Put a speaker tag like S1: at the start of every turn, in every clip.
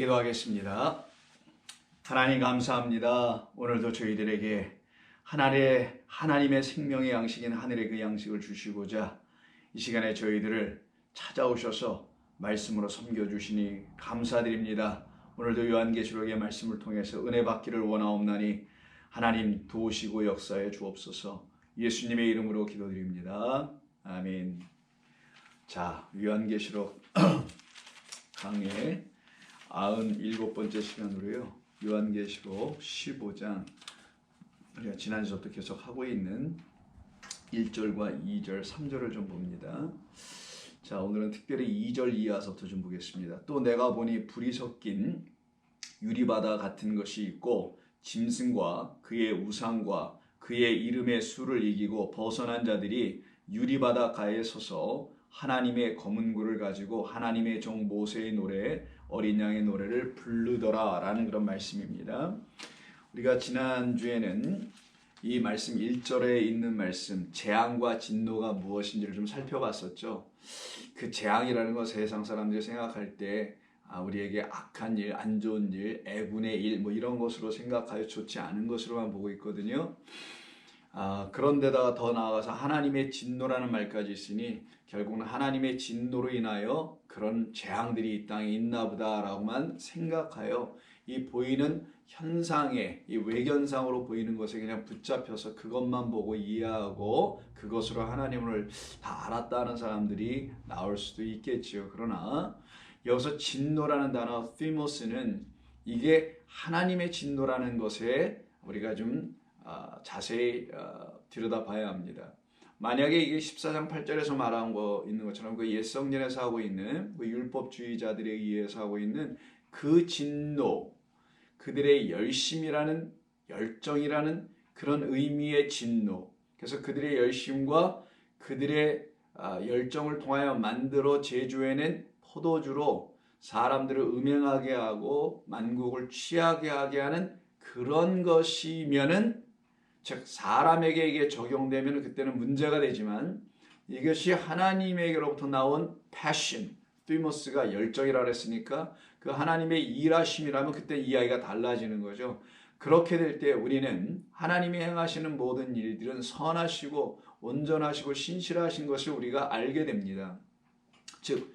S1: 기도하겠습니다. 하나님 감사합니다. 오늘도 저희들에게 하나님의 생명의 양식인 하늘의 그 양식을 주시고자 이 시간에 저희들을 찾아오셔서 말씀으로 섬겨주시니 감사드립니다. 오늘도 요한계시록의 말씀을 통해서 은혜 받기를 원하옵나니 하나님 도우시고 역사해 주옵소서. 예수님의 이름으로 기도드립니다. 아멘. 자, 요한계시록 강의 97번째 시간으로요. 요한계시록 15장 우리가 지난주부터 계속 하고 있는 1절과 2절, 3절을 좀 봅니다. 자, 오늘은 특별히 2절 이하서부터 좀 보겠습니다. 또 내가 보니 불이 섞인 유리바다 같은 것이 있고 짐승과 그의 우상과 그의 이름의 수를 이기고 벗어난 자들이 유리바다 가에 서서 하나님의 검은 굴을 가지고 하나님의 종 모세의 노래, 어린 양의 노래를 부르더라 라는 그런 말씀입니다. 우리가 지난주에는 이 말씀 1절에 있는 말씀 재앙과 진노가 무엇인지를 좀 살펴봤었죠. 그 재앙이라는 건 세상 사람들이 생각할 때 우리에게 악한 일, 안 좋은 일, 애군의 일 뭐 이런 것으로 생각하여 좋지 않은 것으로만 보고 있거든요. 그런데다가 더 나아가서 하나님의 진노라는 말까지 있으니 결국은 하나님의 진노로 인하여 그런 재앙들이 이 땅에 있나 보다라고만 생각하여 이 보이는 현상에, 이 외견상으로 보이는 것에 그냥 붙잡혀서 그것만 보고 이해하고 그것으로 하나님을 다 알았다는 사람들이 나올 수도 있겠죠. 그러나 여기서 진노라는 단어 티모스는 이게 하나님의 진노라는 것에 우리가 좀 자세히 들여다봐야 합니다. 만약에 이게 14장 8절에서 말한 거 있는 것처럼 그 옛 성전에서 하고 있는 그 율법주의자들에 의해서 하고 있는 그 진노, 그들의 열심이라는 열정이라는 그런 의미의 진노. 그래서 그들의 열심과 그들의 열정을 통하여 만들어 제조해낸 포도주로 사람들을 음행하게 하고 만국을 취하게 하게 하는 그런 것이면은 즉 사람에게 이게 적용되면 그때는 문제가 되지만 이것이 하나님에게로부터 나온 패션, 티모스가 열정이라고 했으니까 그 하나님의 일하심이라면 그때 이야기가 달라지는 거죠. 그렇게 될 때 우리는 하나님이 행하시는 모든 일들은 선하시고 온전하시고 신실하신 것을 우리가 알게 됩니다. 즉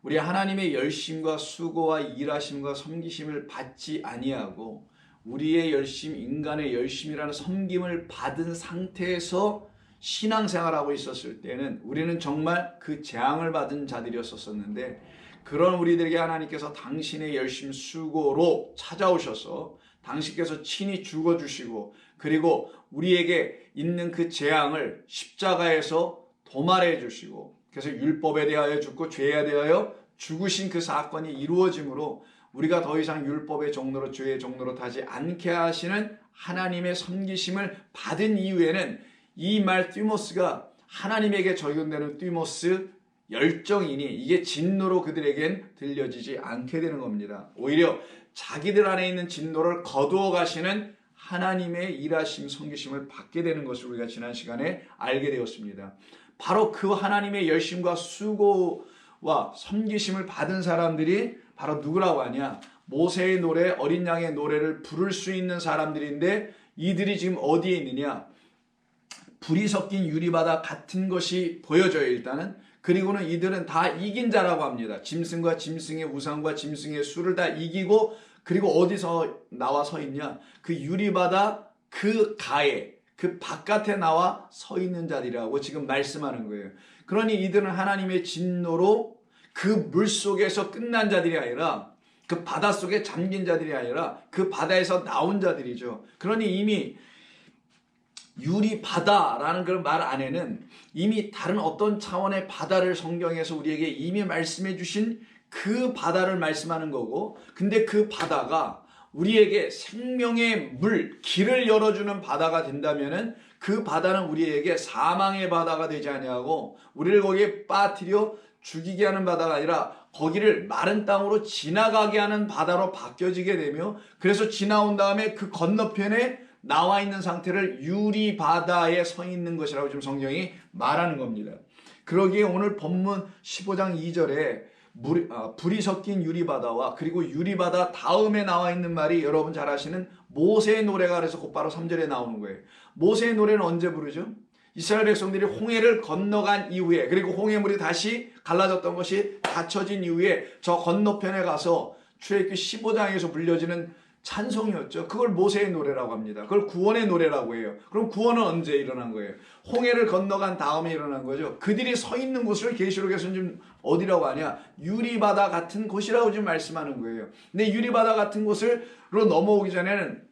S1: 우리 하나님의 열심과 수고와 일하심과 섬기심을 받지 아니하고 우리의 열심, 인간의 열심이라는 섬김을 받은 상태에서 신앙생활하고 있었을 때는 우리는 정말 그 재앙을 받은 자들이었었는데 그런 우리들에게 하나님께서 당신의 열심 수고로 찾아오셔서 당신께서 친히 죽어주시고 그리고 우리에게 있는 그 재앙을 십자가에서 도말해 주시고 그래서 율법에 대하여 죽고 죄에 대하여 죽으신 그 사건이 이루어짐으로 우리가 더 이상 율법의 종로로 죄의 종로로 타지 않게 하시는 하나님의 섬기심을 받은 이후에는 이 말 티모스가 하나님에게 적용되는 티모스 열정이니 이게 진노로 그들에겐 들려지지 않게 되는 겁니다. 오히려 자기들 안에 있는 진노를 거두어 가시는 하나님의 일하심, 섬기심을 받게 되는 것을 우리가 지난 시간에 알게 되었습니다. 바로 그 하나님의 열심과 수고와 섬기심을 받은 사람들이 바로 누구라고 하냐? 모세의 노래, 어린 양의 노래를 부를 수 있는 사람들인데 이들이 지금 어디에 있느냐? 불이 섞인 유리바다 같은 것이 보여져요, 일단은. 그리고는 이들은 다 이긴 자라고 합니다. 짐승과 짐승의 우상과 짐승의 수를 다 이기고 그리고 어디서 나와 서 있냐? 그 유리바다 그 가에 그 바깥에 나와 서 있는 자들이라고 지금 말씀하는 거예요. 그러니 이들은 하나님의 진노로 그 물속에서 끝난 자들이 아니라 그 바닷속에 잠긴 자들이 아니라 그 바다에서 나온 자들이죠. 그러니 이미 유리바다라는 그런 말 안에는 이미 다른 어떤 차원의 바다를 성경에서 우리에게 이미 말씀해 주신 그 바다를 말씀하는 거고 근데 그 바다가 우리에게 생명의 물, 길을 열어주는 바다가 된다면은 그 바다는 우리에게 사망의 바다가 되지 아니하고 우리를 거기에 빠뜨려 죽이게 하는 바다가 아니라 거기를 마른 땅으로 지나가게 하는 바다로 바뀌어지게 되며 그래서 지나온 다음에 그 건너편에 나와 있는 상태를 유리바다에 서 있는 것이라고 지금 성경이 말하는 겁니다. 그러기에 오늘 본문 15장 2절에 불이 섞인 유리바다와 그리고 유리바다 다음에 나와 있는 말이 여러분 잘 아시는 모세의 노래가 그래서 곧바로 3절에 나오는 거예요. 모세의 노래는 언제 부르죠? 이스라엘 백성들이 홍해를 건너간 이후에, 그리고 홍해물이 다시 갈라졌던 것이 닫혀진 이후에 저 건너편에 가서 출애굽기 15장에서 불려지는 찬송이었죠. 그걸 모세의 노래라고 합니다. 그걸 구원의 노래라고 해요. 그럼 구원은 언제 일어난 거예요? 홍해를 건너간 다음에 일어난 거죠. 그들이 서 있는 곳을 계시록에서는 좀 어디라고 하냐? 유리바다 같은 곳이라고 지금 말씀하는 거예요. 근데 유리바다 같은 곳으로 넘어오기 전에는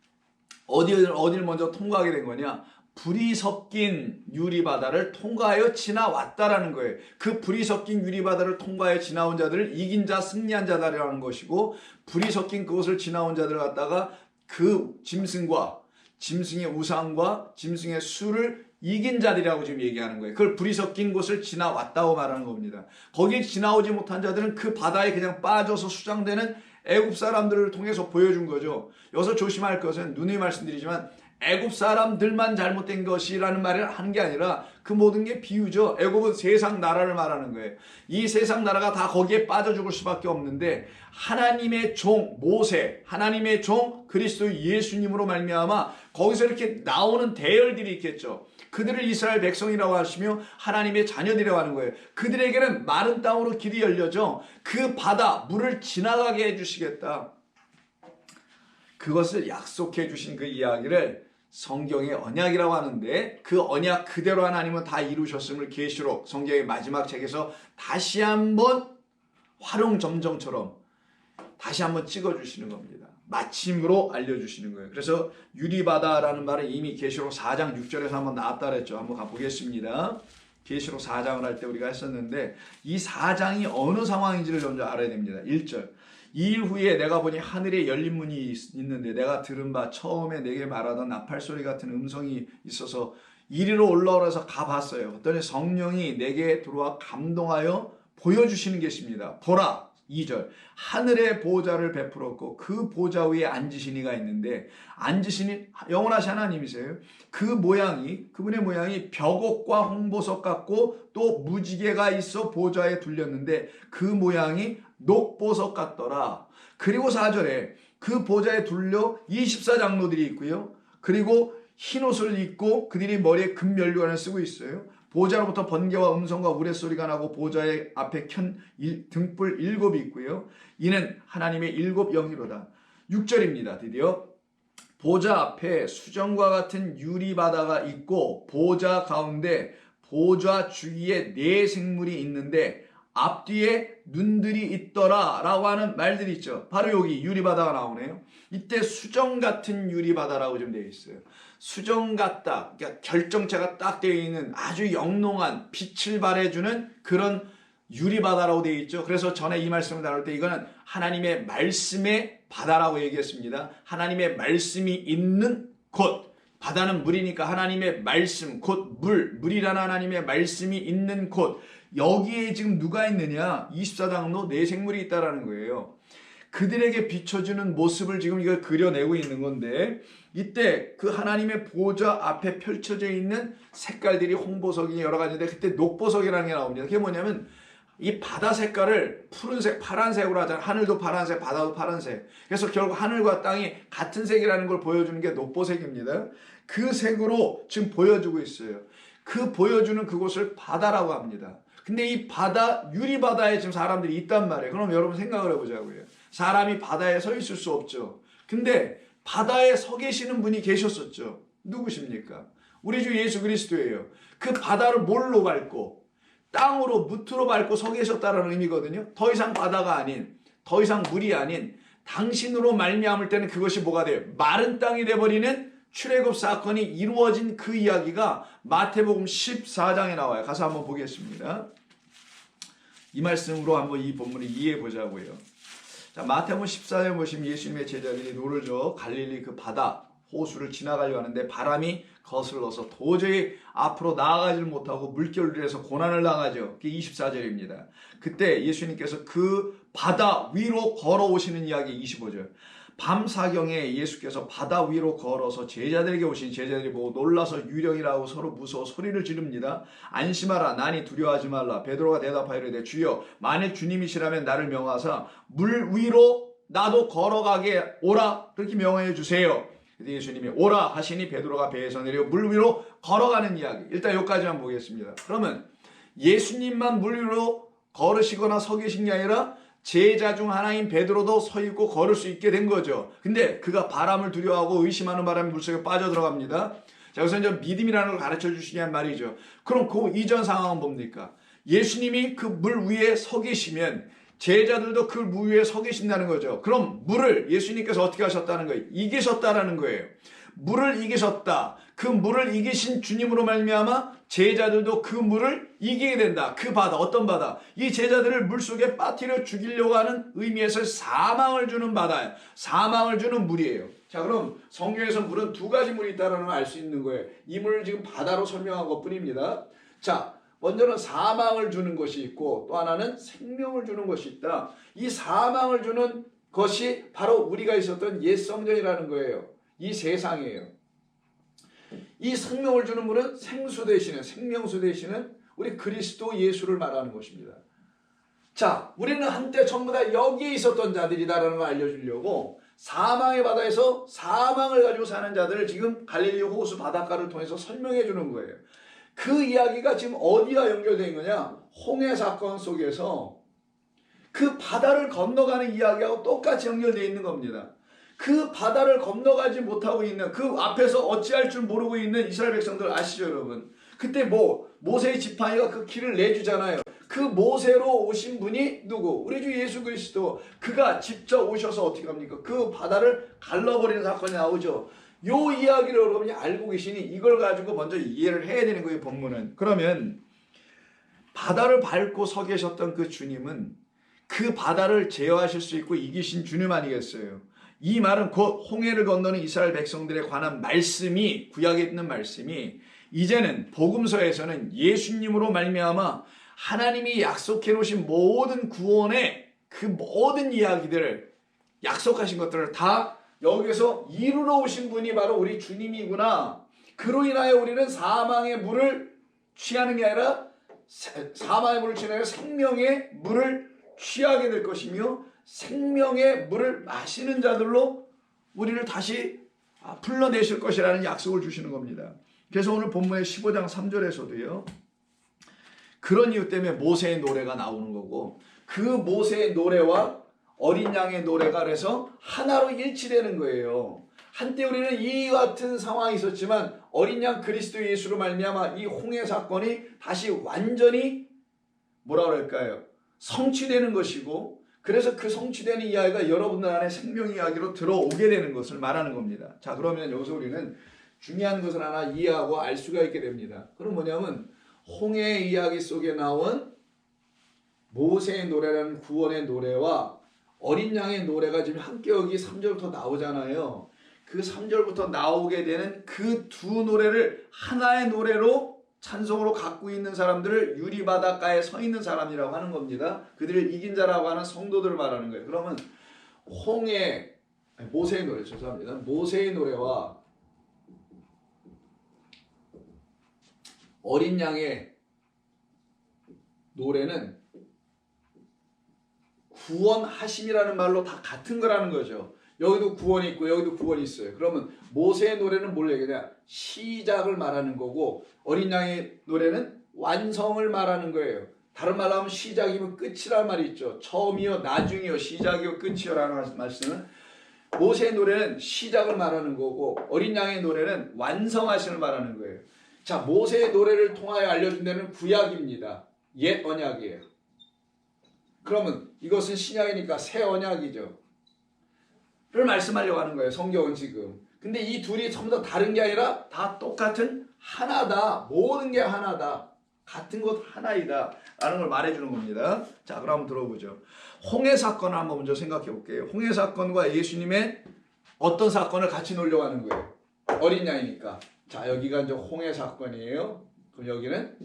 S1: 어디를 먼저 통과하게 된 거냐? 불이 섞인 유리바다를 통과하여 지나왔다라는 거예요. 그 불이 섞인 유리바다를 통과하여 지나온 자들을 이긴 자, 승리한 자다라는 것이고, 불이 섞인 그곳을 지나온 자들을 갖다가 그 짐승과 짐승의 우상과 짐승의 수를 이긴 자들이라고 지금 얘기하는 거예요. 그걸 불이 섞인 곳을 지나왔다고 말하는 겁니다. 거기에 지나오지 못한 자들은 그 바다에 그냥 빠져서 수장되는 애굽 사람들을 통해서 보여준 거죠. 여기서 조심할 것은 누누이 말씀드리지만 애굽 사람들만 잘못된 것이라는 말을 하는 게 아니라 그 모든 게 비유죠. 애굽은 세상 나라를 말하는 거예요. 이 세상 나라가 다 거기에 빠져 죽을 수밖에 없는데 하나님의 종 모세, 하나님의 종 그리스도 예수님으로 말미암아 거기서 이렇게 나오는 대열들이 있겠죠. 그들을 이스라엘 백성이라고 하시며 하나님의 자녀들이라고 하는 거예요. 그들에게는 마른 땅으로 길이 열려져 그 바다 물을 지나가게 해주시겠다. 그것을 약속해 주신 그 이야기를 성경의 언약이라고 하는데, 그 언약 그대로 하나님은 다 이루셨음을 계시록 성경의 마지막 책에서 다시 한번 화룡점정처럼 다시 한번 찍어주시는 겁니다. 마침으로 알려주시는 거예요. 그래서 유리바다라는 말은 이미 계시록 4장 6절에서 한번 나왔다 그랬죠. 한번 가보겠습니다. 계시록 4장을 할 때 우리가 했었는데 이 4장이 어느 상황인지를 먼저 알아야 됩니다. 1절. 2일 후에 내가 보니 하늘에 열린 문이 있는데 내가 들은 바 처음에 내게 말하던 나팔소리 같은 음성이 있어서 이리로 올라오라서 가봤어요. 그랬더니 성령이 내게 들어와 감동하여 보여주시는 것입니다. 보라, 2절. 하늘의 보좌를 베풀었고 그 보좌 위에 앉으신 이가 있는데, 앉으신 영원하신 하나님이세요. 그분의 모양이 벽옥과 홍보석 같고 또 무지개가 있어 보좌에 둘렸는데 그 모양이 녹보석 같더라. 그리고 4절에 그 보좌에 둘려 24장로들이 있고요. 그리고 흰옷을 입고 그들이 머리에 금면류관을 쓰고 있어요. 보좌로부터 번개와 음성과 우레소리가 나고 보좌의 앞에 켠 등불 7이 있고요. 이는 하나님의 7 영이로다. 6절입니다. 드디어 보좌 앞에 수정과 같은 유리바다가 있고 보좌 가운데 보좌 주위에 4 생물이 있는데 앞뒤에 눈들이 있더라 라고 하는 말들이 있죠. 바로 여기 유리바다가 나오네요. 이때 수정 같은 유리바다라고 좀 되어 있어요. 수정 같다, 그러니까 결정체가 딱 되어 있는 아주 영롱한 빛을 발해주는 그런 유리바다라고 되어 있죠. 그래서 전에 이 말씀을 다룰 때 이거는 하나님의 말씀의 바다라고 얘기했습니다. 하나님의 말씀이 있는 곳. 바다는 물이니까 하나님의 말씀, 곧 물이라는 하나님의 말씀이 있는 곳. 여기에 지금 누가 있느냐? 24장로 4 생물이 있다라는 거예요. 그들에게 비춰주는 모습을 지금 이걸 그려내고 있는 건데, 이때 그 하나님의 보좌 앞에 펼쳐져 있는 색깔들이 홍보석이 여러 가지인데 그때 녹보석이라는 게 나옵니다. 그게 뭐냐면 이 바다 색깔을 푸른색, 파란색으로 하잖아요. 하늘도 파란색, 바다도 파란색. 그래서 결국 하늘과 땅이 같은 색이라는 걸 보여주는 게 녹보색입니다. 그 색으로 지금 보여주고 있어요. 그 보여주는 그곳을 바다라고 합니다. 근데 이 바다, 유리바다에 지금 사람들이 있단 말이에요. 그럼 여러분 생각을 해보자고요. 사람이 바다에 서 있을 수 없죠. 근데 바다에 서 계시는 분이 계셨었죠. 누구십니까? 우리 주 예수 그리스도예요. 그 바다를 뭘로 밟고 땅으로 무트로 밟고 서 계셨다는 의미거든요. 더 이상 바다가 아닌, 더 이상 물이 아닌 당신으로 말미암을 때는 그것이 뭐가 돼요? 마른 땅이 돼버리는 출애굽 사건이 이루어진 그 이야기가 마태복음 14장에 나와요. 가서 한번 보겠습니다. 이 말씀으로 한번 이 본문을 이해해 보자고요. 자, 마태복음 14장 보시면 예수님의 제자들이 노를 저어 갈릴리 그 바다 호수를 지나가려고 하는데 바람이 거슬러서 도저히 앞으로 나아가지를 못하고 물결들에서 고난을 당하죠. 그게 24절입니다. 그때 예수님께서 그 바다 위로 걸어오시는 이야기 25절. 밤사경에 예수께서 바다 위로 걸어서 제자들에게 오신 제자들이 보고 놀라서 유령이라고 서로 무서워 소리를 지릅니다. 안심하라, 나니 두려워하지 말라. 베드로가 대답하여 이르되 주여, 만일 주님이시라면 나를 명하사 물 위로 나도 걸어가게 오라, 그렇게 명하여 주세요. 예수님이 오라 하시니 베드로가 배에서 내려 물 위로 걸어가는 이야기. 일단 여기까지만 보겠습니다. 그러면 예수님만 물 위로 걸으시거나 서 계신 게 아니라 제자 중 하나인 베드로도 서 있고 걸을 수 있게 된 거죠. 근데 그가 바람을 두려워하고 의심하는 바람에 물속에 빠져들어갑니다. 자, 여기서 이제 믿음이라는 걸 가르쳐 주시냐는 말이죠. 그럼 그 이전 상황은 뭡니까? 예수님이 그 물 위에 서 계시면 제자들도 그 물 위에 서 계신다는 거죠. 그럼 물을 예수님께서 어떻게 하셨다는 거예요? 이기셨다라는 거예요. 물을 이기셨다. 그 물을 이기신 주님으로 말미암아 제자들도 그 물을 이기게 된다. 그 바다, 어떤 바다? 이 제자들을 물속에 빠뜨려 죽이려고 하는 의미에서 사망을 주는 바다예요. 사망을 주는 물이에요. 자, 그럼 성경에서 물은 두 가지 물이 있다는 걸 알 수 있는 거예요. 이 물을 지금 바다로 설명한 것뿐입니다. 자, 먼저는 사망을 주는 것이 있고 또 하나는 생명을 주는 것이 있다. 이 사망을 주는 것이 바로 우리가 있었던 옛 성전이라는 거예요. 이 세상이에요. 이 생명을 주는 분은 생수 되시는, 생명수 되시는 우리 그리스도 예수를 말하는 것입니다. 자, 우리는 한때 전부 다 여기에 있었던 자들이다라는 걸 알려주려고 사망의 바다에서 사망을 가지고 사는 자들을 지금 갈릴리 호수 바닷가를 통해서 설명해 주는 거예요. 그 이야기가 지금 어디와 연결되어 있는 거냐? 홍해 사건 속에서 그 바다를 건너가는 이야기하고 똑같이 연결되어 있는 겁니다. 그 바다를 건너가지 못하고 있는, 그 앞에서 어찌할 줄 모르고 있는 이스라엘 백성들 아시죠, 여러분? 그때 모세의 지팡이가 그 길을 내주잖아요. 그 모세로 오신 분이 누구? 우리 주 예수 그리스도. 그가 직접 오셔서 어떻게 합니까? 그 바다를 갈라버리는 사건이 나오죠. 요 이야기를 여러분이 알고 계시니 이걸 가지고 먼저 이해를 해야 되는 거예요, 본문은. 그러면 바다를 밟고 서 계셨던 그 주님은 그 바다를 제어하실 수 있고 이기신 주님 아니겠어요? 이 말은 곧 홍해를 건너는 이스라엘 백성들에 관한 말씀이, 구약에 있는 말씀이 이제는 복음서에서는 예수님으로 말미암아 하나님이 약속해 놓으신 모든 구원의 그 모든 이야기들을, 약속하신 것들을 다 여기서 이루러 오신 분이 바로 우리 주님이구나. 그로 인하여 우리는 사망의 물을 취하는 게 아니라 사망의 물을 취하는 게 아니라 생명의 물을 취하게 될 것이며 생명의 물을 마시는 자들로 우리를 다시 불러내실 것이라는 약속을 주시는 겁니다. 그래서 오늘 본문의 15장 3절에서도요. 그런 이유 때문에 모세의 노래가 나오는 거고 그 모세의 노래와 어린 양의 노래가 그래서 하나로 일치되는 거예요. 한때 우리는 이 같은 상황이 있었지만 어린 양 그리스도 예수로 말미암아 이 홍해 사건이 다시 완전히 뭐라 그럴까요? 성취되는 것이고 그래서 그 성취되는 이야기가 여러분들 안에 생명 이야기로 들어오게 되는 것을 말하는 겁니다. 자, 그러면 여기서 우리는 중요한 것을 하나 이해하고 알 수가 있게 됩니다. 그럼 뭐냐면 홍해 이야기 속에 나온 모세의 노래라는 구원의 노래와 어린 양의 노래가 지금 함께 여기 3절부터 나오잖아요. 그 3절부터 나오게 되는 그 두 노래를 하나의 노래로 찬송으로 갖고 있는 사람들을 유리바닷가에 서 있는 사람이라고 하는 겁니다. 그들을 이긴 자라고 하는 성도들을 말하는 거예요. 그러면 모세의 노래, 죄송합니다. 모세의 노래와 어린 양의 노래는 구원하심이라는 말로 다 같은 거라는 거죠. 여기도 구원이 있고 여기도 구원이 있어요. 그러면 모세의 노래는 뭘 얘기하냐? 시작을 말하는 거고 어린 양의 노래는 완성을 말하는 거예요. 다른 말로 하면 시작이면 끝이란 말이 있죠. 처음이요 나중이요 시작이요 끝이요 라는 말씀은 모세의 노래는 시작을 말하는 거고 어린 양의 노래는 완성하심을 말하는 거예요. 자, 모세의 노래를 통하여 알려준 데는 구약입니다. 옛 언약이에요. 그러면 이것은 신약이니까 새 언약이죠. 를 말씀하려고 하는 거예요. 성경은 지금. 근데 이 둘이 전부 다 다른 게 아니라 다 똑같은 하나다. 모든 게 하나다. 같은 것 하나이다. 라는 걸 말해주는 겁니다. 자, 그럼 한번 들어보죠. 홍해 사건을 한번 먼저 생각해 볼게요. 홍해 사건과 예수님의 어떤 사건을 같이 놓으려고 하는 거예요. 어린 양이니까. 자, 여기가 이제 홍해 사건이에요. 그럼 여기는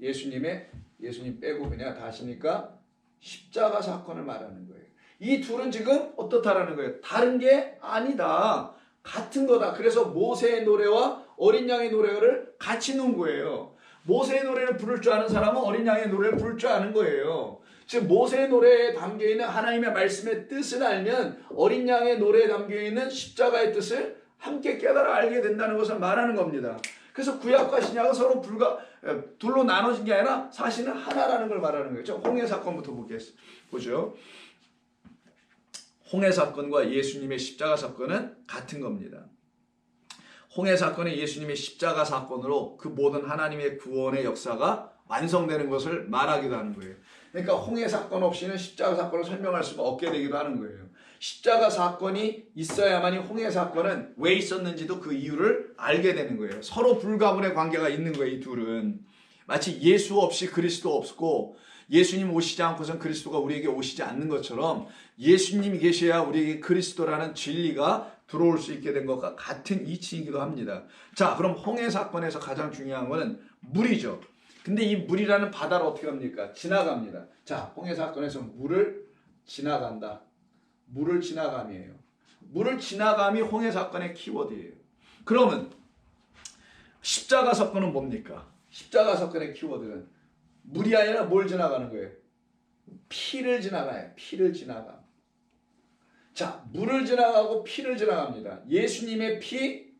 S1: 예수님 빼고 그냥 다시니까 십자가 사건을 말하는 거예요. 이 둘은 지금 어떻다라는 거예요? 다른 게 아니다. 같은 거다. 그래서 모세의 노래와 어린 양의 노래를 같이 놓은 거예요. 모세의 노래를 부를 줄 아는 사람은 어린 양의 노래를 부를 줄 아는 거예요. 즉 모세의 노래에 담겨있는 하나님의 말씀의 뜻을 알면 어린 양의 노래에 담겨있는 십자가의 뜻을 함께 깨달아 알게 된다는 것을 말하는 겁니다. 그래서 구약과 신약은 서로 둘로 나눠진 게 아니라 사실은 하나라는 걸 말하는 거죠. 홍해 사건부터 보죠. 홍해 사건과 예수님의 십자가 사건은 같은 겁니다. 홍해 사건은 예수님의 십자가 사건으로 그 모든 하나님의 구원의 역사가 완성되는 것을 말하기도 하는 거예요. 그러니까 홍해 사건 없이는 십자가 사건을 설명할 수가 없게 되기도 하는 거예요. 십자가 사건이 있어야만이 홍해 사건은 왜 있었는지도 그 이유를 알게 되는 거예요. 서로 불가분의 관계가 있는 거예요. 이 둘은 마치 예수 없이 그리스도 없고 예수님 오시지 않고선 그리스도가 우리에게 오시지 않는 것처럼 예수님이 계셔야 우리에게 그리스도라는 진리가 들어올 수 있게 된 것과 같은 이치이기도 합니다. 자, 그럼 홍해 사건에서 가장 중요한 것은 물이죠. 근데 이 물이라는 바다를 어떻게 합니까? 지나갑니다. 자, 홍해 사건에서 물을 지나간다. 물을 지나감이에요. 물을 지나감이 홍해 사건의 키워드예요. 그러면 십자가 사건은 뭡니까? 십자가 사건의 키워드는 물이 아니라 뭘 지나가는 거예요? 피를 지나가요. 피를 지나가. 자, 물을 지나가고 피를 지나갑니다. 예수님의 피,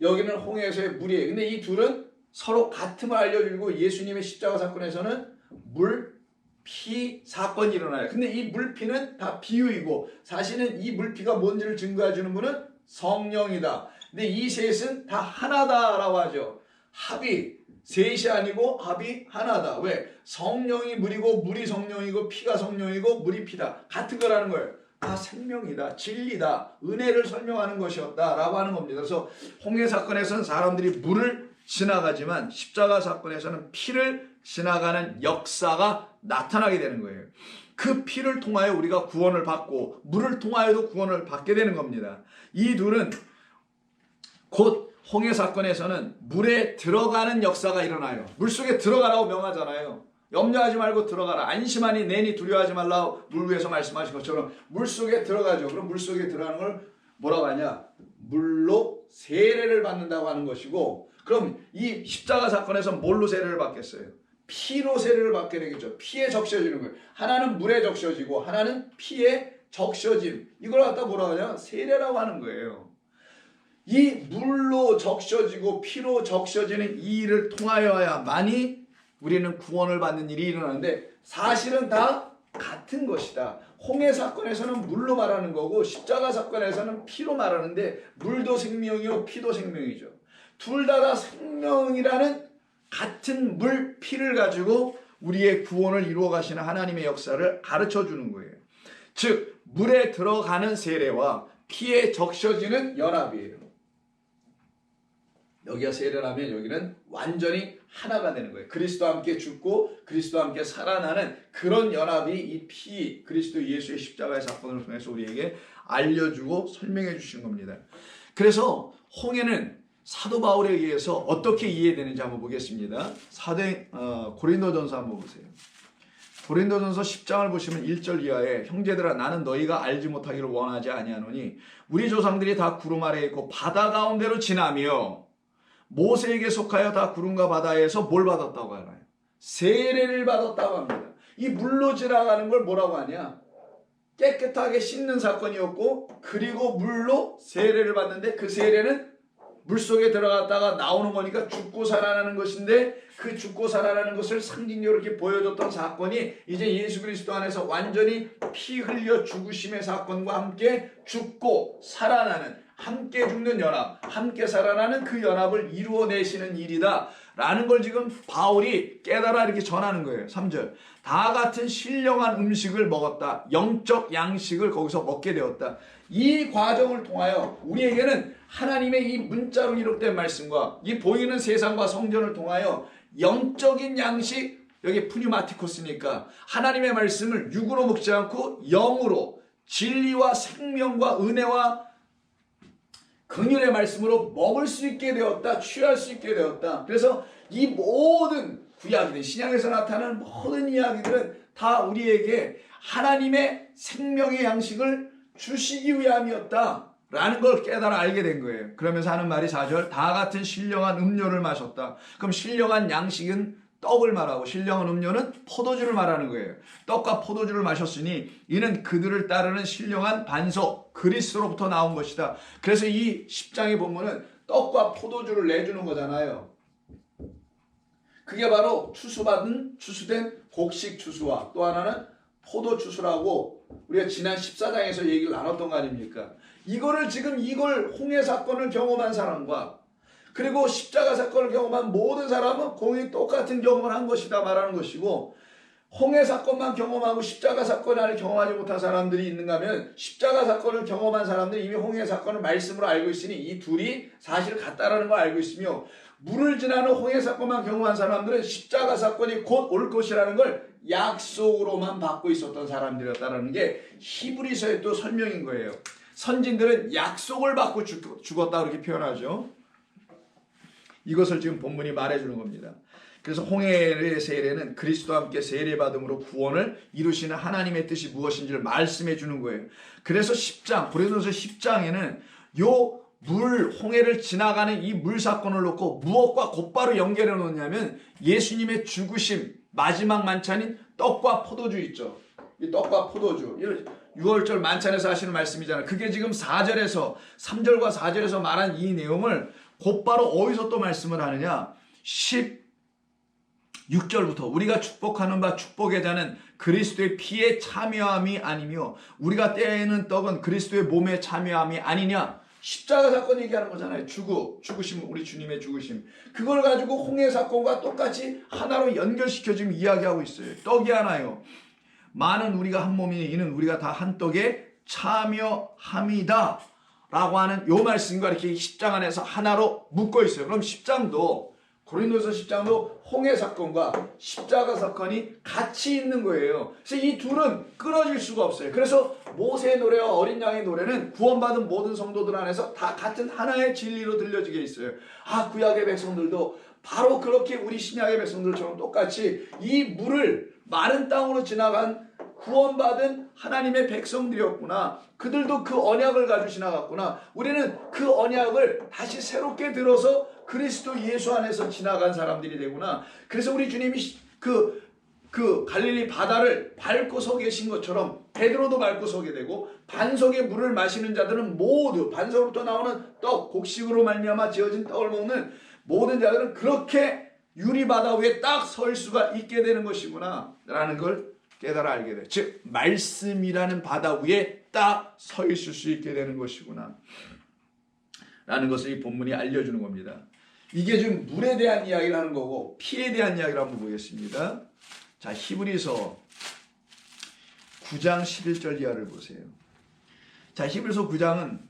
S1: 여기는 홍해에서의 물이에요. 근데 이 둘은 서로 같음을 알려주고 예수님의 십자가 사건에서는 물, 피 사건이 일어나요. 근데 이 물피는 다 비유이고 사실은 이 물피가 뭔지를 증거해 주는 분은 성령이다. 근데 이 셋은 다 하나다라고 하죠. 합이 셋이 아니고 합이 하나다. 왜? 성령이 물이고 물이 성령이고 피가 성령이고 물이 피다. 같은 거라는 거예요. 다 생명이다. 진리다. 은혜를 설명하는 것이었다 라고 하는 겁니다. 그래서 홍해 사건에서는 사람들이 물을 지나가지만 십자가 사건에서는 피를 지나가는 역사가 나타나게 되는 거예요. 그 피를 통하여 우리가 구원을 받고 물을 통하여도 구원을 받게 되는 겁니다. 이 둘은 곧 홍해 사건에서는 물에 들어가는 역사가 일어나요. 물속에 들어가라고 명하잖아요. 염려하지 말고 들어가라. 안심하니 내니 두려워하지 말라고 물 위에서 말씀하신 것처럼 물속에 들어가죠. 그럼 물속에 들어가는 걸 뭐라고 하냐? 물로 세례를 받는다고 하는 것이고, 그럼 이 십자가 사건에서 뭘로 세례를 받겠어요? 피로 세례를 받게 되겠죠. 피에 적셔지는 거예요. 하나는 물에 적셔지고 하나는 피에 적셔짐. 이걸 갖다 뭐라고 하냐? 세례라고 하는 거예요. 이 물로 적셔지고 피로 적셔지는 이 일을 통하여야만이 우리는 구원을 받는 일이 일어나는데 사실은 다 같은 것이다. 홍해 사건에서는 물로 말하는 거고 십자가 사건에서는 피로 말하는데 물도 생명이요 피도 생명이죠. 둘 다 생명이라는 같은 물, 피를 가지고 우리의 구원을 이루어 가시는 하나님의 역사를 가르쳐 주는 거예요. 즉 물에 들어가는 세례와 피에 적셔지는 연합이에요. 여기가 세례라면 여기는 완전히 하나가 되는 거예요. 그리스도와 함께 죽고 그리스도와 함께 살아나는 그런 연합이 이 피, 그리스도 예수의 십자가의 사건을 통해서 우리에게 알려주고 설명해 주신 겁니다. 그래서 홍해는 사도 바울에 의해서 어떻게 이해되는지 한번 보겠습니다. 고린도전서 한번 보세요. 고린도전서 10장을 보시면 1절 이하에 형제들아 나는 너희가 알지 못하기를 원하지 아니하노니 우리 조상들이 다 구름 아래에 있고 바다 가운데로 지나며 모세에게 속하여 다 구름과 바다에서 뭘 받았다고 하나요? 세례를 받았다고 합니다. 이 물로 지나가는 걸 뭐라고 하냐? 깨끗하게 씻는 사건이었고 그리고 물로 세례를 받는데 그 세례는 물속에 들어갔다가 나오는 거니까 죽고 살아나는 것인데 그 죽고 살아나는 것을 상징적으로 이렇게 보여줬던 사건이 이제 예수 그리스도 안에서 완전히 피 흘려 죽으심의 사건과 함께 죽고 살아나는 함께 죽는 연합, 함께 살아나는 그 연합을 이루어내시는 일이다 라는 걸 지금 바울이 깨달아 이렇게 전하는 거예요. 3절 다 같은 신령한 음식을 먹었다. 영적 양식을 거기서 먹게 되었다. 이 과정을 통하여 우리에게는 하나님의 이 문자로 기록된 말씀과 이 보이는 세상과 성전을 통하여 영적인 양식, 여기 푸뉴마티코스니까 하나님의 말씀을 육으로 먹지 않고 영으로 진리와 생명과 은혜와 긍휼의 말씀으로 먹을 수 있게 되었다. 취할 수 있게 되었다. 그래서 이 모든 구약이든 신약에서 나타나는 모든 이야기들은 다 우리에게 하나님의 생명의 양식을 주시기 위함이었다라는 걸 깨달아 알게 된 거예요. 그러면서 하는 말이 4절, 다 같은 신령한 음료를 마셨다. 그럼 신령한 양식은 떡을 말하고 신령한 음료는 포도주를 말하는 거예요. 떡과 포도주를 마셨으니 이는 그들을 따르는 신령한 반석 그리스도로부터 나온 것이다. 그래서 이 10장의 본문은 떡과 포도주를 내주는 거잖아요. 그게 바로 추수된 곡식 추수와 또 하나는 포도 추수라고 우리가 지난 14장에서 얘기를 나눴던 거 아닙니까? 이걸 홍해 사건을 경험한 사람과 그리고 십자가 사건을 경험한 모든 사람은 거의 똑같은 경험을 한 것이다 말하는 것이고, 홍해 사건만 경험하고 십자가 사건을 경험하지 못한 사람들이 있는가 하면 십자가 사건을 경험한 사람들이 이미 홍해 사건을 말씀으로 알고 있으니 이 둘이 사실 같다라는 걸 알고 있으며, 물을 지나는 홍해 사건만 경험한 사람들은 십자가 사건이 곧 올 것이라는 걸 약속으로만 받고 있었던 사람들이었다는 게 히브리서의 또 설명인 거예요. 선진들은 약속을 받고 죽었다 그렇게 표현하죠. 이것을 지금 본문이 말해주는 겁니다. 그래서 홍해의 세례는 그리스도와 함께 세례받음으로 구원을 이루시는 하나님의 뜻이 무엇인지를 말씀해 주는 거예요. 그래서 10장, 고린도서 10장에는 요 홍해를 지나가는 이 물 사건을 놓고 무엇과 곧바로 연결해 놓냐면 예수님의 죽으심, 마지막 만찬인 떡과 포도주 있죠. 이 떡과 포도주, 6월절 만찬에서 하시는 말씀이잖아요. 그게 지금 3절과 4절에서 말한 이 내용을 곧바로 어디서 또 말씀을 하느냐? 16절부터 우리가 축복하는 바 축복의 자는 그리스도의 피에 참여함이 아니며 우리가 떼는 떡은 그리스도의 몸에 참여함이 아니냐? 십자가 사건 얘기하는 거잖아요. 죽으심, 우리 주님의 죽으심. 그걸 가지고 홍해 사건과 똑같이 하나로 연결시켜 지금 이야기하고 있어요. 떡이 하나요. 많은 우리가 한 몸이니 이는 우리가 다 한 떡에 참여함이다 라고 하는 요 말씀과 이렇게 10장 안에서 하나로 묶어 있어요. 그럼 10장도 고린도서 10장도 홍해 사건과 십자가 사건이 같이 있는 거예요. 그래서 이 둘은 끊어질 수가 없어요. 그래서 모세의 노래와 어린 양의 노래는 구원받은 모든 성도들 안에서 다 같은 하나의 진리로 들려지게 있어요. 구약의 백성들도 바로 그렇게 우리 신약의 백성들처럼 똑같이 이 물을 마른 땅으로 지나간 구원받은 하나님의 백성들이었구나. 그들도 그 언약을 가지고 지나갔구나. 우리는 그 언약을 다시 새롭게 들어서 그리스도 예수 안에서 지나간 사람들이 되구나. 그래서 우리 주님이 그 갈릴리 바다를 밟고 서 계신 것처럼 베드로도 밟고 서게 되고, 반석의 물을 마시는 자들은 모두 반석으로부터 나오는 떡, 곡식으로 말미암아 지어진 떡을 먹는 모든 자들은 그렇게 유리바다 위에 딱 설 수가 있게 되는 것이구나 라는 걸 깨달아 알게 돼요. 즉 말씀이라는 바다 위에 딱 서 있을 수 있게 되는 것이구나 라는 것을 이 본문이 알려주는 겁니다. 이게 지금 물에 대한 이야기를 하는 거고, 피에 대한 이야기를 한번 보겠습니다. 자, 히브리서 9장 11절 이하를 보세요. 자, 히브리서 9장은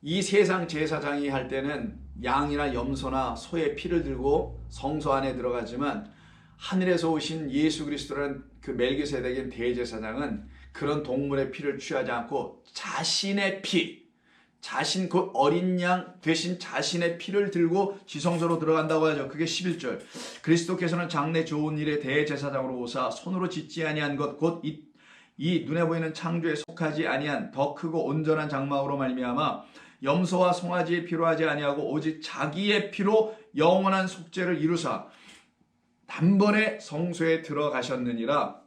S1: 이 세상 제사장이 할 때는 양이나 염소나 소의 피를 들고 성소 안에 들어가지만, 하늘에서 오신 예수 그리스도라는 그 멜기세덱인 대제사장은 그런 동물의 피를 취하지 않고 자신의 피, 그 어린 양 대신 자신의 피를 들고 지성소로 들어간다고 하죠. 그게 11절. 그리스도께서는 장래 좋은 일의 대제사장으로 오사 손으로 짓지 아니한 것 곧 이 눈에 보이는 창조에 속하지 아니한 더 크고 온전한 장막으로 말미암아 염소와 송아지의 피로 하지 아니하고 오직 자기의 피로 영원한 속죄를 이루사 단번에 성소에 들어가셨느니라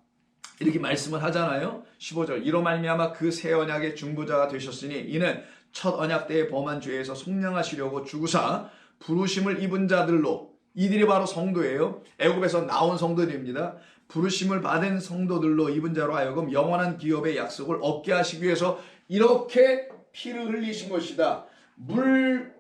S1: 이렇게 말씀을 하잖아요. 15절. 이로 말미암아 그 새 언약의 중보자가 되셨으니 이는 첫 언약 때의 범한 죄에서 속량하시려고 죽으사 부르심을 입은 자들로, 이들이 바로 성도예요. 애굽에서 나온 성도들입니다. 부르심을 받은 성도들로 입은 자로 하여금 영원한 기업의 약속을 얻게 하시기 위해서 이렇게 피를 흘리신 것이다. 물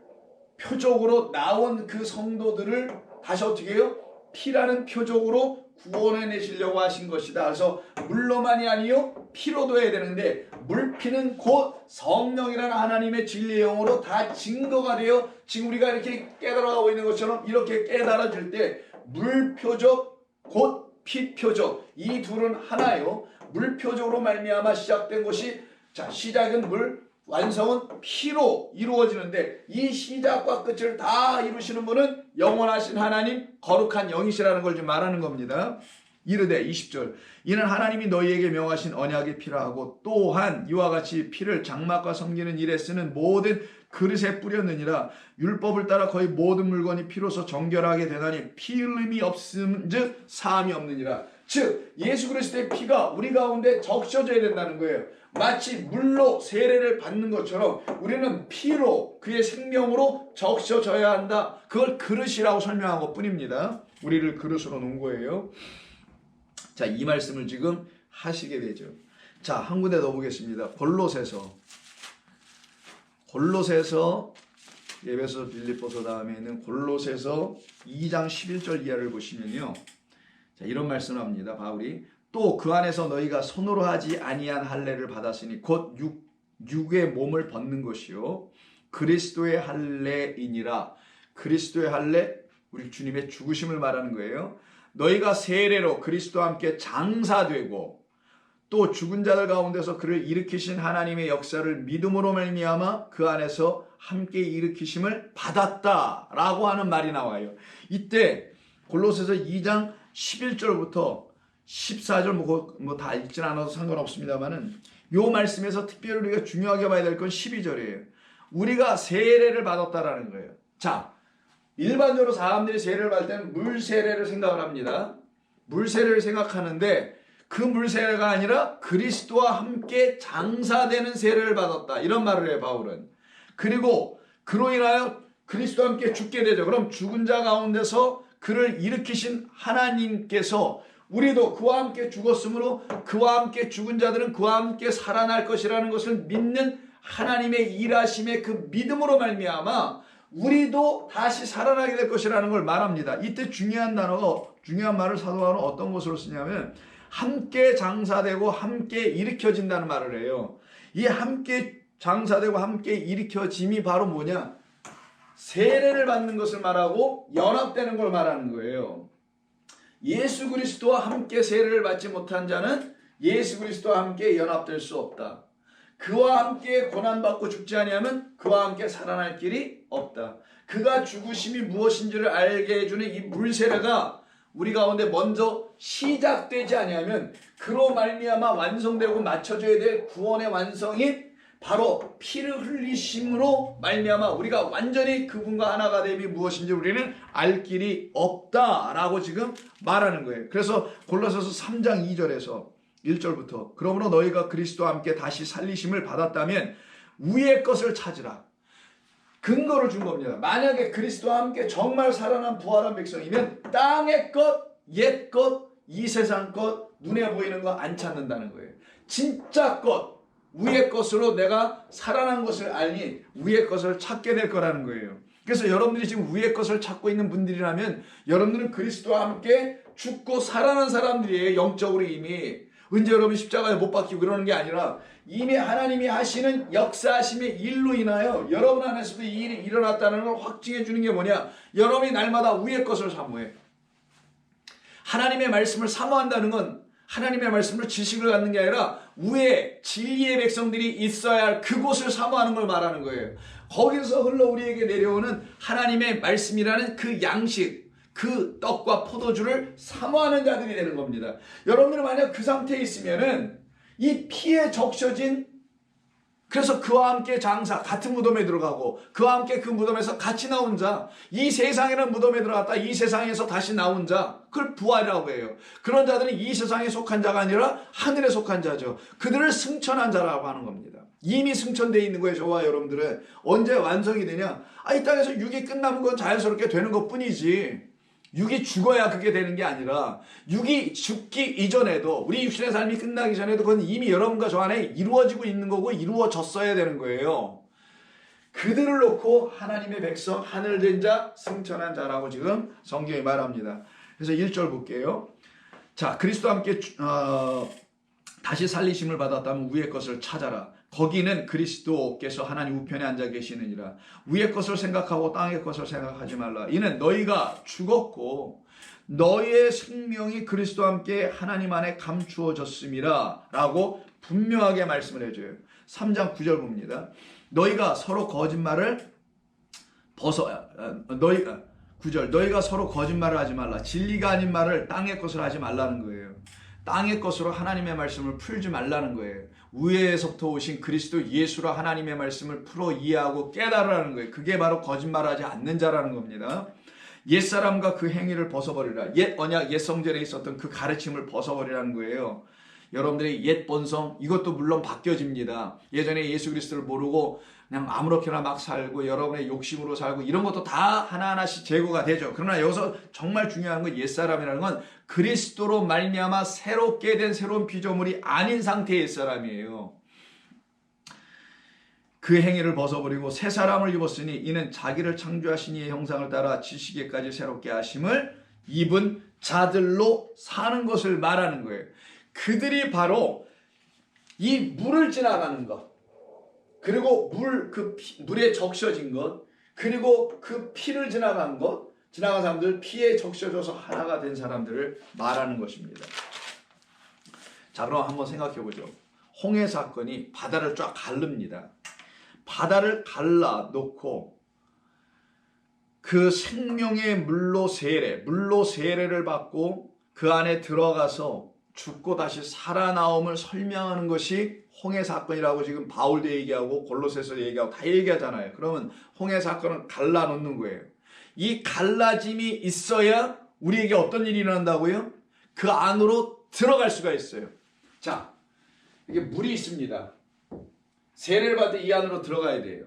S1: 표적으로 나온 그 성도들을 다시 어떻게 해요? 피라는 표적으로 구원해내시려고 하신 것이다. 그래서 물로만이 아니요 피로도 해야 되는데, 물피는 곧 성령이라는 하나님의 진리의 영으로 다 증거가 되어 지금 우리가 이렇게 깨달아가고 있는 것처럼 이렇게 깨달아질 때 물표적 곧 피표적, 이 둘은 하나요. 물표적으로 말미암아 시작된 것이, 자, 시작은 물, 완성은 피로 이루어지는데 이 시작과 끝을 다 이루시는 분은 영원하신 하나님 거룩한 영이시라는 걸 좀 말하는 겁니다. 이르되 20절 이는 하나님이 너희에게 명하신 언약의 피라 하고 또한 이와 같이 피를 장막과 섬기는 일에 쓰는 모든 그릇에 뿌렸느니라. 율법을 따라 거의 모든 물건이 피로서 정결하게 되나니 피 흘림이 없음즉 사함이 없느니라. 즉 예수 그리스도의 피가 우리 가운데 적셔져야 된다는 거예요. 마치 물로 세례를 받는 것처럼 우리는 피로 그의 생명으로 적셔져야 한다. 그걸 그릇이라고 설명한 것 뿐입니다. 우리를 그릇으로 놓은 거예요. 자, 이 말씀을 지금 하시게 되죠. 자, 한 군데 더 보겠습니다. 골로새서 에베소 빌립보서 다음에 있는 골로새서 2장 11절 이하를 보시면요. 자, 이런 말씀을 합니다. 바울이 또 그 안에서 너희가 손으로 하지 아니한 할례를 받았으니 곧 육의 몸을 벗는 것이요 그리스도의 할례이니라. 그리스도의 할례, 우리 주님의 죽으심을 말하는 거예요. 너희가 세례로 그리스도와 함께 장사되고 또 죽은 자들 가운데서 그를 일으키신 하나님의 역사를 믿음으로 말미암아 그 안에서 함께 일으키심을 받았다라고 하는 말이 나와요. 이때 골로새서 2장 11절부터 14절 뭐 다 읽진 않아도 상관없습니다만은 요 말씀에서 특별히 우리가 중요하게 봐야 될 건 12절이에요. 우리가 세례를 받았다라는 거예요. 자, 일반적으로 사람들이 세례를 받을 때는 물세례를 생각을 합니다. 물세례를 생각하는데 그 물세례가 아니라 그리스도와 함께 장사되는 세례를 받았다. 이런 말을 해요, 바울은. 그리고 그로 인하여 그리스도와 함께 죽게 되죠. 그럼 죽은 자 가운데서 그를 일으키신 하나님께서 우리도 그와 함께 죽었으므로 그와 함께 죽은 자들은 그와 함께 살아날 것이라는 것을 믿는 하나님의 일하심의 그 믿음으로 말미암아 우리도 다시 살아나게 될 것이라는 걸 말합니다. 이때 중요한 말을 사도 바울은 어떤 것으로 쓰냐면 함께 장사되고 함께 일으켜진다는 말을 해요. 이 함께 장사되고 함께 일으켜짐이 바로 뭐냐? 세례를 받는 것을 말하고 연합되는 걸 말하는 거예요. 예수 그리스도와 함께 세례를 받지 못한 자는 예수 그리스도와 함께 연합될 수 없다. 그와 함께 고난받고 죽지 아니하면 그와 함께 살아날 길이 없다. 그가 죽으심이 무엇인지를 알게 해주는 이 물세례가 우리 가운데 먼저 시작되지 아니하면 그로 말미암아 완성되고 맞춰져야 될 구원의 완성이 바로 피를 흘리심으로 말미암아 우리가 완전히 그분과 하나가 됨이 무엇인지 우리는 알 길이 없다라고 지금 말하는 거예요. 그래서 골로새서 3장 2절에서 1절부터 그러므로 너희가 그리스도와 함께 다시 살리심을 받았다면 위의 것을 찾으라. 근거를 준 겁니다. 만약에 그리스도와 함께 정말 살아난 부활한 백성이면 땅의 것, 옛 것, 이 세상 것, 눈에 보이는 거 안 찾는다는 거예요. 진짜 것, 위의 것으로 내가 살아난 것을 알니 위의 것을 찾게 될 거라는 거예요. 그래서 여러분들이 지금 위의 것을 찾고 있는 분들이라면 여러분들은 그리스도와 함께 죽고 살아난 사람들이에요. 영적으로 이미. 언제 여러분 십자가에 못 박히고 그러는 게 아니라 이미 하나님이 하시는 역사하심의 일로 인하여 여러분 안에서도 이 일이 일어났다는 걸 확증해 주는 게 뭐냐? 여러분이 날마다 위의 것을 사모해. 하나님의 말씀을 사모한다는 건 하나님의 말씀으로 지식을 갖는 게 아니라 위에 진리의 백성들이 있어야 할 그곳을 사모하는 걸 말하는 거예요. 거기서 흘러 우리에게 내려오는 하나님의 말씀이라는 그 양식, 그 떡과 포도주를 사모하는 자들이 되는 겁니다. 여러분들은 만약 그 상태에 있으면은 이 피에 적셔진, 그래서 그와 함께 장사, 같은 무덤에 들어가고 그와 함께 그 무덤에서 같이 나온 자, 이 세상에는 무덤에 들어갔다 이 세상에서 다시 나온 자, 그걸 부활이라고 해요. 그런 자들은 이 세상에 속한 자가 아니라 하늘에 속한 자죠. 그들을 승천한 자라고 하는 겁니다. 이미 승천되어 있는 거예요. 저와 여러분들은. 언제 완성이 되냐? 이 땅에서 육이 끝나는 건 자연스럽게 되는 것 뿐이지, 육이 죽어야 그게 되는 게 아니라 육이 죽기 이전에도, 우리 육신의 삶이 끝나기 전에도 그건 이미 여러분과 저 안에 이루어지고 있는 거고 이루어졌어야 되는 거예요. 그들을 놓고 하나님의 백성, 하늘된 자, 승천한 자라고 지금 성경이 말합니다. 그래서 1절 볼게요. 자, 그리스도와 함께 다시 살리심을 받았다면 위의 것을 찾아라. 거기는 그리스도께서 하나님 우편에 앉아 계시느니라. 위의 것을 생각하고 땅의 것을 생각하지 말라. 이는 너희가 죽었고 너희의 생명이 그리스도와 함께 하나님 안에 감추어졌음이라 라고 분명하게 말씀을 해줘요. 3장 9절 봅니다. 너희가 서로 거짓말을 9절 너희가 서로 거짓말을 하지 말라. 진리가 아닌 말을 땅의 것을 하지 말라는 거예요. 땅의 것으로 하나님의 말씀을 풀지 말라는 거예요. 우에서부터 오신 그리스도 예수로 하나님의 말씀을 풀어 이해하고 깨달으라는 거예요. 그게 바로 거짓말하지 않는 자라는 겁니다. 옛사람과 그 행위를 벗어버리라. 옛 언약, 옛 성전에 있었던 그 가르침을 벗어버리라는 거예요. 여러분들의 옛 본성, 이것도 물론 바뀌어집니다. 예전에 예수 그리스도를 모르고 그냥 아무렇게나 막 살고 여러분의 욕심으로 살고 이런 것도 다 하나하나씩 제거가 되죠. 그러나 여기서 정말 중요한 건 옛사람이라는 건 그리스도로 말미암아 새롭게 된 새로운 피조물이 아닌 상태의 옛사람이에요. 그 행위를 벗어버리고 새 사람을 입었으니 이는 자기를 창조하신 이의 형상을 따라 지시기까지 새롭게 하심을 입은 자들로 사는 것을 말하는 거예요. 그들이 바로 이 물을 지나가는 것, 그리고 물에 적셔진 것, 그리고 그 피를 지나간 사람들, 피에 적셔져서 하나가 된 사람들을 말하는 것입니다. 자, 그럼 한번 생각해 보죠. 홍해 사건이 바다를 쫙 가릅니다. 바다를 갈라 놓고 그 생명의 물로 세례를 받고 그 안에 들어가서 죽고 다시 살아나옴을 설명하는 것이 홍해 사건이라고 지금 바울도 얘기하고 골로새서 얘기하고 다 얘기하잖아요. 그러면 홍해 사건은 갈라놓는 거예요. 이 갈라짐이 있어야 우리에게 어떤 일이 일어난다고요? 그 안으로 들어갈 수가 있어요. 자, 이게 물이 있습니다. 세례를 받을 때 이 안으로 들어가야 돼요.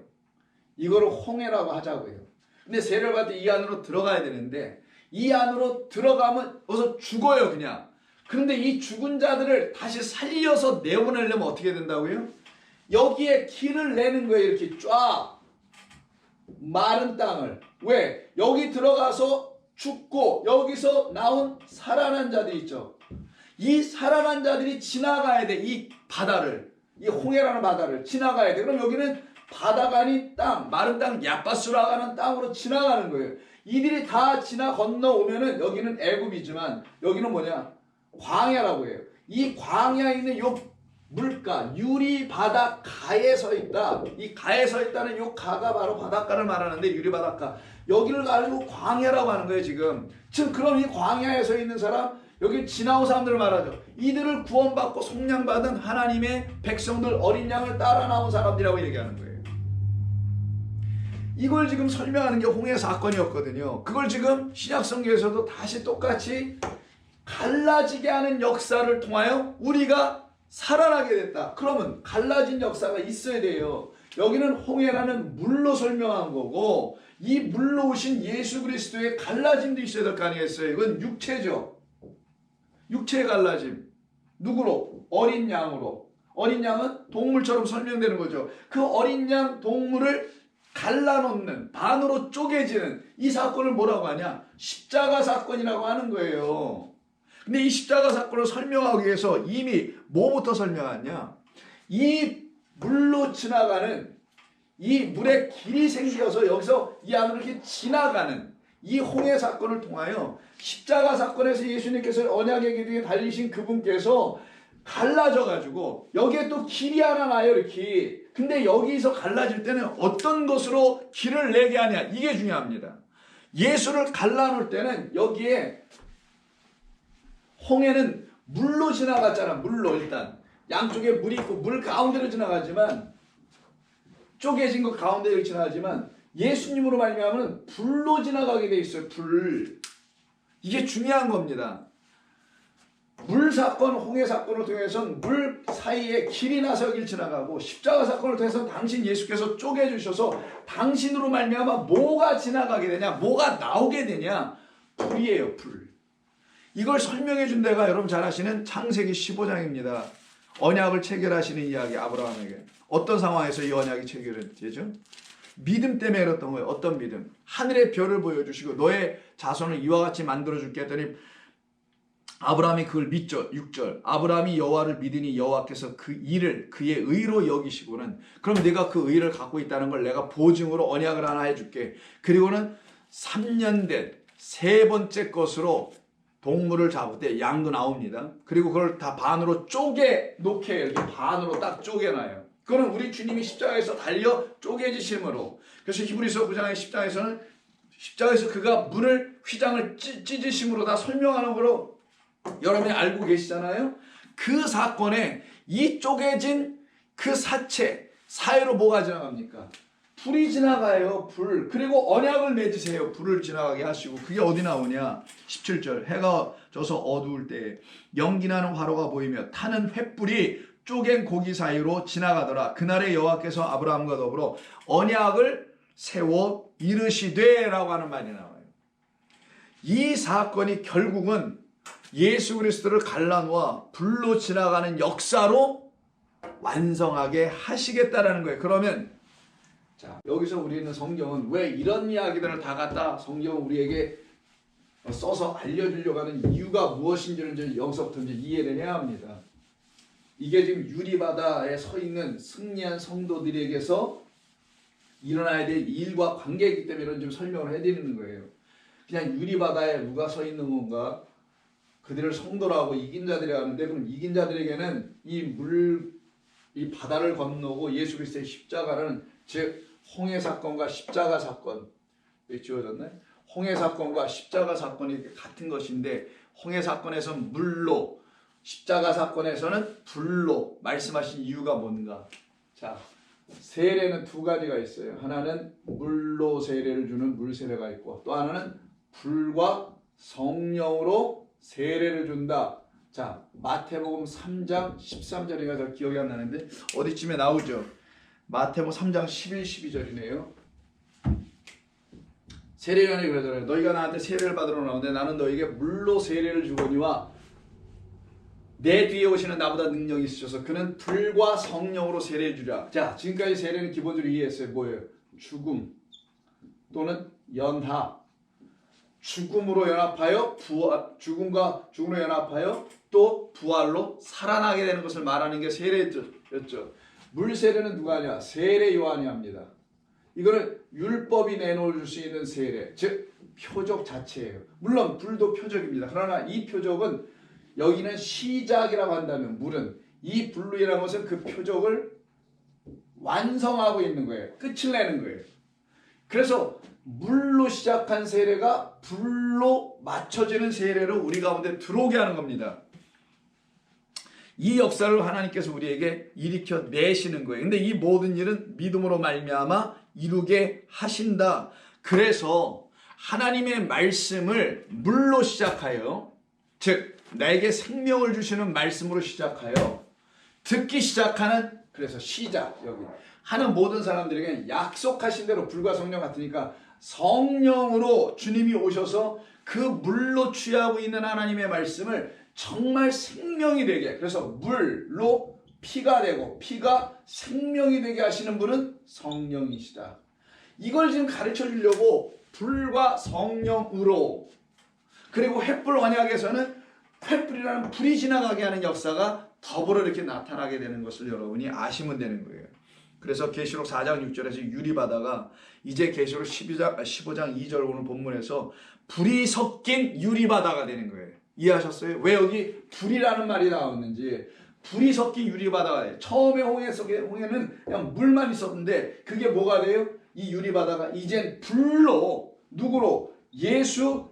S1: 이거를 홍해라고 하자고요. 근데 세례를 받을 때 이 안으로 들어가야 되는데 이 안으로 들어가면 어서 죽어요, 그냥. 그런데 이 죽은 자들을 다시 살려서 내보내려면 어떻게 된다고요? 여기에 길을 내는 거예요. 이렇게 쫙 마른 땅을. 왜? 여기 들어가서 죽고 여기서 나온 살아난 자들이 있죠. 이 살아난 자들이 지나가야 돼. 이 바다를, 이 홍해라는 바다를 지나가야 돼. 그럼 여기는 바다가 아닌 땅, 마른 땅, 야바수라고 하는 땅으로 지나가는 거예요. 이들이 다 지나 건너오면은 여기는 애굽이지만 여기는 뭐냐? 광야라고 해요. 이 광야에 있는 요 물가, 유리 바다 가에 서 있다. 이 가에 서 있다는 요 가가 바로 바닷가를 말하는데 유리 바닷가. 여기를 가지고 광야라고 하는 거예요, 지금. 즉, 그럼 이 광야에 서 있는 사람, 여기 지나온 사람들을 말하죠. 이들을 구원받고 속량받은 하나님의 백성들, 어린 양을 따라 나온 사람들이라고 얘기하는 거예요. 이걸 지금 설명하는 게 홍해 사건이었거든요. 그걸 지금 신약성경에서도 다시 똑같이 갈라지게 하는 역사를 통하여 우리가 살아나게 됐다. 그러면 갈라진 역사가 있어야 돼요. 여기는 홍해라는 물로 설명한 거고 이 물로 오신 예수 그리스도의 갈라짐도 있어야 될 거 아니겠어요? 이건 육체죠. 육체의 갈라짐. 누구로? 어린 양으로. 어린 양은 동물처럼 설명되는 거죠. 그 어린 양 동물을 갈라놓는, 반으로 쪼개지는 이 사건을 뭐라고 하냐? 십자가 사건이라고 하는 거예요. 근데 이 십자가 사건을 설명하기 위해서 이미 뭐부터 설명하냐? 이 물로 지나가는, 이 물에 길이 생겨서 여기서 이 안으로 이렇게 지나가는 이 홍해 사건을 통하여 십자가 사건에서 예수님께서 언약의 길 위에 달리신 그분께서 갈라져가지고 여기에 또 길이 하나 나요, 이렇게. 근데 여기서 갈라질 때는 어떤 것으로 길을 내게 하냐? 이게 중요합니다. 예수를 갈라놓을 때는 여기에 홍해는 물로 지나갔잖아. 물로 일단. 양쪽에 물이 있고 물 가운데로 지나가지만 쪼개진 것 가운데로 지나가지만 예수님으로 말미암으면 불로 지나가게 돼 있어요. 불. 이게 중요한 겁니다. 물 사건, 홍해 사건을 통해서는 물 사이에 길이 나서 여길 지나가고 십자가 사건을 통해서 당신 예수께서 쪼개주셔서 당신으로 말미암아 뭐가 지나가게 되냐? 뭐가 나오게 되냐? 불이에요. 불. 이걸 설명해 준 데가 여러분 잘 아시는 창세기 15장입니다. 언약을 체결하시는 이야기 아브라함에게. 어떤 상황에서 이 언약이 체결되죠? 믿음 때문에 그랬던 거예요. 어떤 믿음? 하늘의 별을 보여주시고 너의 자손을 이와 같이 만들어줄게 했더니 아브라함이 그걸 믿죠. 6절. 아브라함이 여호와를 믿으니 여호와께서 그 일을 그의 의로 여기시고는 그럼 내가 그 의를 갖고 있다는 걸 내가 보증으로 언약을 하나 해줄게. 그리고는 3년 된 세 번째 것으로 동물을 잡을 때 양도 나옵니다. 그리고 그걸 다 반으로 쪼개 놓게 이렇게 반으로 딱 쪼개놔요. 그거는 우리 주님이 십자가에서 달려 쪼개지심으로. 그래서 히브리서 9장의 10장에서는 십자가에서 그가 문을 휘장을 찢으심으로 다 설명하는 거로 여러분이 알고 계시잖아요. 그 사건에 이 쪼개진 그 사체 사이로 뭐가 지나갑니까? 불이 지나가요. 불. 그리고 언약을 맺으세요. 불을 지나가게 하시고. 그게 어디 나오냐? 17절. 해가 져서 어두울 때 연기나는 화로가 보이며 타는 횃불이 쪼갠 고기 사이로 지나가더라. 그날에 여호와께서 아브라함과 더불어 언약을 세워 이르시되 라고 하는 말이 나와요. 이 사건이 결국은 예수 그리스도를 갈라놓아 불로 지나가는 역사로 완성하게 하시겠다라는 거예요. 그러면 자, 여기서 우리는 성경은 왜 이런 이야기들을 다 갖다 성경은 우리에게 써서 알려주려고 하는 이유가 무엇인지를 여기서부터 이제 이해를 해야 합니다. 이게 지금 유리바다에 서 있는 승리한 성도들에게서 일어나야 될 일과 관계이기 때문에 이런 좀 설명을 해드리는 거예요. 그냥 유리바다에 누가 서 있는 건가? 그들을 성도라고 이긴 자들이 하는데, 그럼 이긴 자들에게는 이 바다를 건너고 예수 그리스도의 십자가라는, 즉 홍해 사건과 십자가 사건, 왜 지워졌나요? 홍해 사건과 십자가 사건이 같은 것인데, 홍해 사건에서는 물로, 십자가 사건에서는 불로 말씀하신 이유가 뭔가? 자, 세례는 두 가지가 있어요. 하나는 물로 세례를 주는 물 세례가 있고, 또 하나는 불과 성령으로 세례를 준다. 자, 마태복음 3장 13절인가 잘 기억이 안 나는데 어디쯤에 나오죠? 마태복음 3장 11, 12절이네요. 세례요한이 그러잖아요. 너희가 나한테 세례를 받으러 나오는데 나는 너희에게 물로 세례를 주거니와 내 뒤에 오시는 나보다 능력이 있으셔서 그는 불과 성령으로 세례를 주랴. 자, 지금까지 세례는 기본적으로 이해했어요. 뭐예요? 죽음 또는 연합. 죽음으로 연합하여 죽음으로 연합하여 또 부활로 살아나게 되는 것을 말하는 게 세례였죠. 물 세례는 누가 하냐? 세례 요한이 합니다. 이거는 율법이 내놓을 수 있는 세례, 즉 표적 자체예요. 물론 불도 표적입니다. 그러나 이 표적은 여기는 시작이라고 한다면, 물은 이 불로 인한 것은 그 표적을 완성하고 있는 거예요. 끝을 내는 거예요. 그래서 물로 시작한 세례가 불로 맞춰지는 세례로 우리 가운데 들어오게 하는 겁니다. 이 역사를 하나님께서 우리에게 일으켜 내시는 거예요. 근데 이 모든 일은 믿음으로 말미암아 이루게 하신다. 그래서 하나님의 말씀을 물로 시작하여, 즉 나에게 생명을 주시는 말씀으로 시작하여 듣기 시작하는, 그래서 시작 여기 하는 모든 사람들에게 약속하신 대로 불과 성령 같으니까 성령으로 주님이 오셔서 그 물로 취하고 있는 하나님의 말씀을 정말 생명이 되게, 그래서 물로 피가 되고 피가 생명이 되게 하시는 분은 성령이시다. 이걸 지금 가르쳐 주려고 불과 성령으로, 그리고 횃불 언약에서는 횃불이라는 불이 지나가게 하는 역사가 더불어 이렇게 나타나게 되는 것을 여러분이 아시면 되는 거예요. 그래서 계시록 4장 6절에서 유리바다가 이제 계시록 15장 2절 오늘 본문에서 불이 섞인 유리바다가 되는 거예요. 이해하셨어요? 왜 여기 불이라는 말이 나왔는지. 불이 섞인 유리바다가 돼요. 처음에 홍해는 그냥 물만 있었는데 그게 뭐가 돼요? 이 유리바다가 이젠 불로, 누구로? 예수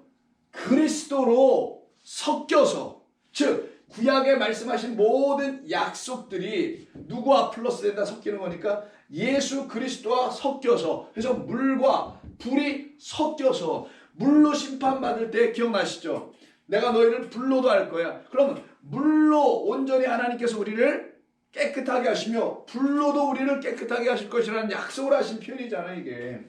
S1: 그리스도로 섞여서, 즉 구약에 말씀하신 모든 약속들이 누구와 플러스 된다, 섞이는 거니까 예수 그리스도와 섞여서, 그래서 물과 불이 섞여서 물로 심판받을 때 기억나시죠? 내가 너희를 불로도 할 거야. 그러면 물로 온전히 하나님께서 우리를 깨끗하게 하시며 불로도 우리를 깨끗하게 하실 것이라는 약속을 하신 표현이잖아요, 이게.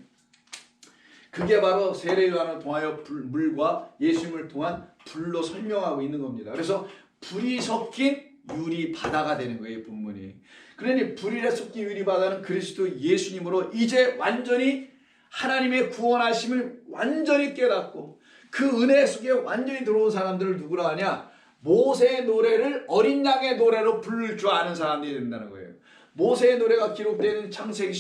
S1: 그게 바로 세례 요한을 통하여 물과 예수님을 통한 불로 설명하고 있는 겁니다. 그래서 불이 섞인 유리 바다가 되는 거예요, 본문이. 그러니 불이 섞인 유리 바다는 그리스도 예수님으로 이제 완전히 하나님의 구원하심을 완전히 깨닫고 그 은혜 속에 완전히 들어온 사람들을 누구라 하냐? 모세의 노래를 어린 양의 노래로 부를 줄 아는 사람들이 된다는 거예요. 모세의 노래가 기록되는 창세기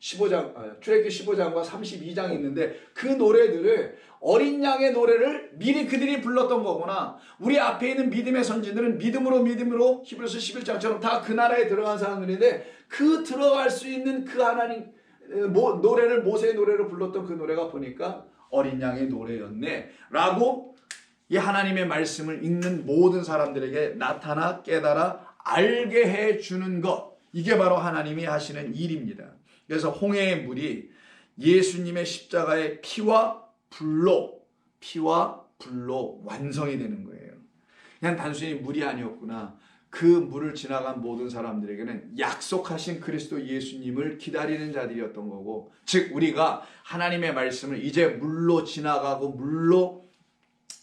S1: 15장, 출애굽기 15장과 32장이 있는데 그 노래들을 어린 양의 노래를 미리 그들이 불렀던 거구나. 우리 앞에 있는 믿음의 선진들은 믿음으로 히브리서 11장처럼 다 그 나라에 들어간 사람들인데 그 들어갈 수 있는 그 하나님 노래를 모세의 노래를 불렀던 그 노래가 보니까 어린 양의 노래였네 라고 이 하나님의 말씀을 읽는 모든 사람들에게 나타나 깨달아 알게 해주는 것, 이게 바로 하나님이 하시는 일입니다. 그래서 홍해의 물이 예수님의 십자가의 피와 불로 완성이 되는 거예요. 그냥 단순히 물이 아니었구나. 그 물을 지나간 모든 사람들에게는 약속하신 그리스도 예수님을 기다리는 자들이었던 거고, 즉 우리가 하나님의 말씀을 이제 물로 지나가고 물로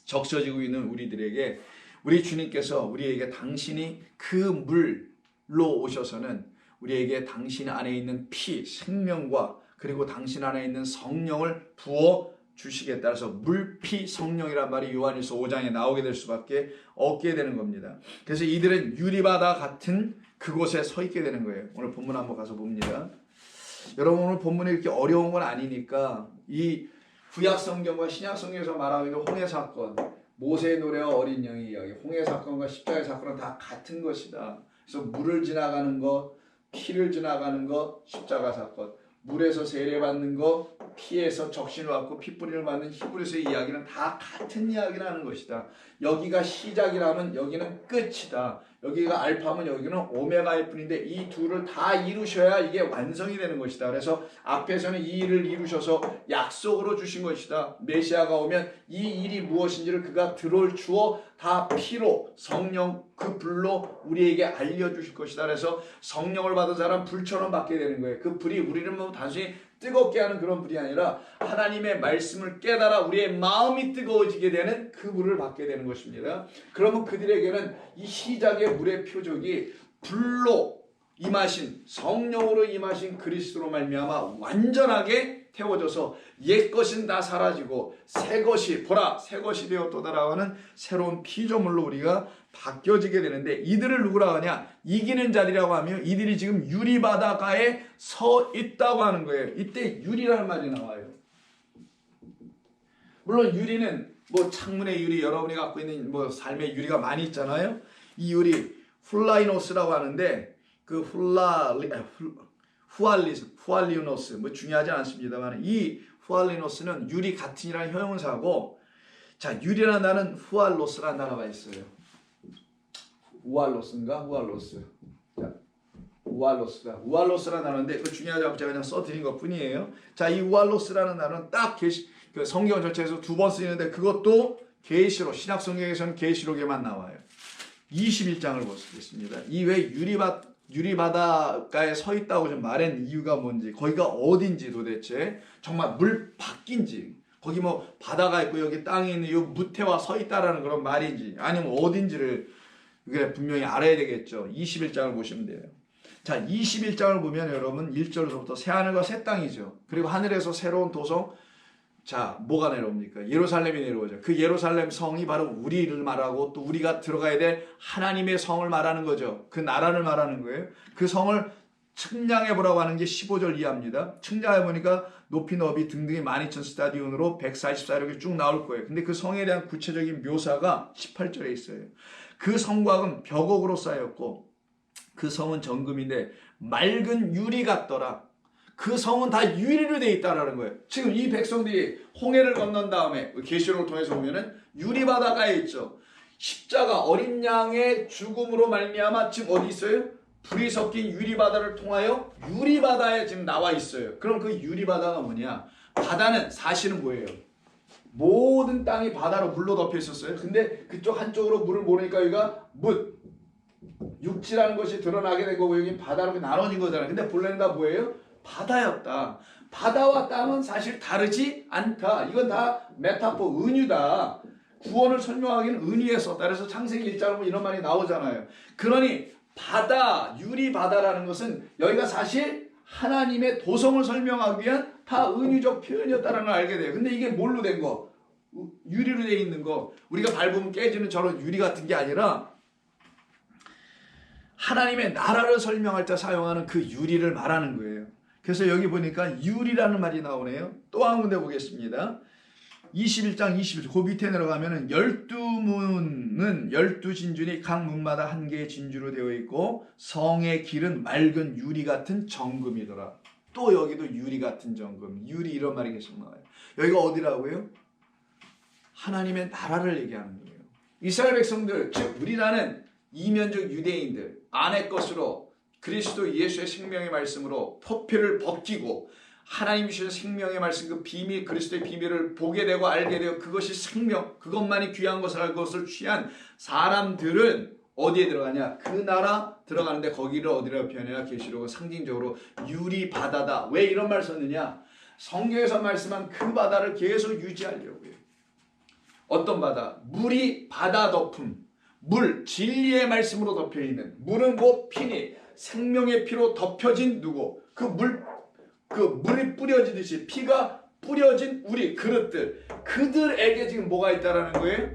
S1: 적셔지고 있는 우리들에게 우리 주님께서 우리에게 당신이 그 물로 오셔서는 우리에게 당신 안에 있는 피, 생명과 그리고 당신 안에 있는 성령을 부어 주시겠다. 그래서 물피 성령이란 말이 요한일서 5장에 나오게 될 수밖에 없게 되는 겁니다. 그래서 이들은 유리바다 같은 그곳에 서 있게 되는 거예요. 오늘 본문 한번 가서 봅니다. 여러분 오늘 본문이 이렇게 어려운 건 아니니까 이 구약 성경과 신약 성경에서 말하고 있는 홍해 사건, 모세의 노래와 어린 양의 이야기, 홍해 사건과 십자가의 사건은 다 같은 것이다. 그래서 물을 지나가는 것, 피를 지나가는 것, 십자가 사건, 물에서 세례받는 것, 피에서 적신을 받고 핏뿌리를 받는 히브리서의 이야기는 다 같은 이야기를 하는 것이다. 여기가 시작이라면 여기는 끝이다. 여기가 알파면 여기는 오메가일 뿐인데 이 둘을 다 이루셔야 이게 완성이 되는 것이다. 그래서 앞에서는 이 일을 이루셔서 약속으로 주신 것이다. 메시아가 오면 이 일이 무엇인지를 그가 주어 다 피로 성령 그 불로 우리에게 알려주실 것이다. 그래서 성령을 받은 사람 불처럼 받게 되는 거예요. 그 불이 우리는 뭐 단순히 뜨겁게 하는 그런 불이 아니라 하나님의 말씀을 깨달아 우리의 마음이 뜨거워지게 되는 그 불을 받게 되는 것입니다. 그러면 그들에게는 이 시작의 물의 표적이 불로 임하신 성령으로 임하신 그리스도로 말미암아 완전하게 태워져서 옛것은 다 사라지고 새것이 보라 새것이 되었도다라고 하는 새로운 피조물로 우리가 바뀌어지게 되는데, 이들을 누구라고 하냐? 이기는 자들이라고 하며 이들이 지금 유리바다가에 서 있다고 하는 거예요. 이때 유리라는 말이 나와요. 물론 유리는 뭐 창문의 유리, 여러분이 갖고 있는 뭐 삶의 유리가 많이 있잖아요. 이 유리 훌라이노스라고 하는데 그 후알리노스 뭐 중요하지 않습니다만 이 후알리노스는 유리 같은이라는 형용사고, 자 유리라는 단어는 후알로스라는 단어가 있어요. 우알로스인가? 후알로스. 자, 우알로스라는 단어인데 그 중요하지 않고 제가 그냥 써드린 것 뿐이에요. 자, 이 우알로스라는 단어는 딱 그 성경 전체에서 2번 쓰이는데 그것도 계시록, 신약 성경에서는 계시록에만 나와요. 21장을 보겠습니다. 이 왜 유리바다가에 서 있다고 좀 말한 이유가 뭔지, 거기가 어딘지 도대체, 정말 물 밖인지, 거기 뭐 바다가 있고 여기 땅이 있는 이 무태와 서 있다라는 그런 말인지 아니면 어딘지를 분명히 알아야 되겠죠. 21장을 보시면 돼요. 자, 21장을 보면 여러분 1절부터 새하늘과 새 땅이죠. 그리고 하늘에서 새로운 도성, 자 뭐가 내려옵니까? 예루살렘이 내려오죠. 그 예루살렘 성이 바로 우리를 말하고 또 우리가 들어가야 될 하나님의 성을 말하는 거죠. 그 나라를 말하는 거예요. 그 성을 측량해 보라고 하는 게 15절 이하입니다. 측량해 보니까 높이 너비 등등이 12,000 스타디온으로 144 이렇게 쭉 나올 거예요. 근데 그 성에 대한 구체적인 묘사가 18절에 있어요. 그 성곽은 벽옥으로 쌓였고 그 성은 정금인데 맑은 유리 같더라. 그 성은 다 유리로 되어 있다라는 거예요. 지금 이 백성들이 홍해를 건넌 다음에 계시록을 통해서 보면은 유리바다가에 있죠. 십자가 어린 양의 죽음으로 말미암아 지금 어디 있어요? 불이 섞인 유리바다를 통하여 유리바다에 지금 나와 있어요. 그럼 그 유리바다가 뭐냐? 바다는 사실은 뭐예요? 모든 땅이 바다로 물로 덮여 있었어요. 근데 그쪽 한쪽으로 물을 모르니까 여기가 육지라는 것이 드러나게 된 거고 여기 바다로 나눠진 거잖아요. 근데 본래는 다 뭐예요? 바다였다. 바다와 땅은 사실 다르지 않다. 이건 다 메타포, 은유다. 구원을 설명하기는 은유에 썼다. 그래서 창세기 1장을 보면 이런 말이 나오잖아요. 그러니 바다, 유리바다라는 것은 여기가 사실 하나님의 도성을 설명하기 위한 다 은유적 표현이었다는 걸 알게 돼요. 근데 이게 뭘로 된 거? 유리로 되어 있는 거. 우리가 밟으면 깨지는 저런 유리 같은 게 아니라 하나님의 나라를 설명할 때 사용하는 그 유리를 말하는 거예요. 그래서 여기 보니까 유리라는 말이 나오네요. 또 한 군데 보겠습니다. 21장 21절 그 밑에 내려가면은 12문은 12진주니 각 문마다 한 개의 진주로 되어 있고 성의 길은 맑은 유리 같은 정금이더라. 또 여기도 유리 같은 정금, 유리 이런 말이 계속 나와요. 여기가 어디라고요? 하나님의 나라를 얘기하는 거예요. 이스라엘 백성들, 즉 우리라는 이면적 유대인들 안의 것으로 그리스도 예수의 생명의 말씀으로 포표를 벗기고 하나님 주신 생명의 말씀 그 비밀 그리스도의 비밀을 보게 되고 알게 되어 그것이 생명 그것만이 귀한 것을 알고 그것을 취한 사람들은 어디에 들어가냐? 그 나라 들어가는데 거기를 어디라고 표현해야 계시록은 상징적으로 유리 바다다. 왜 이런 말 썼느냐? 성경에서 말씀한 그 바다를 계속 유지하려고요. 어떤 바다? 물이 바다 덮음. 물, 진리의 말씀으로 덮여있는 물은 곧 피니 생명의 피로 덮여진 누구? 그 물이 뿌려지듯이 피가 뿌려진 우리 그릇들 그들에게 지금 뭐가 있다라는 거예요?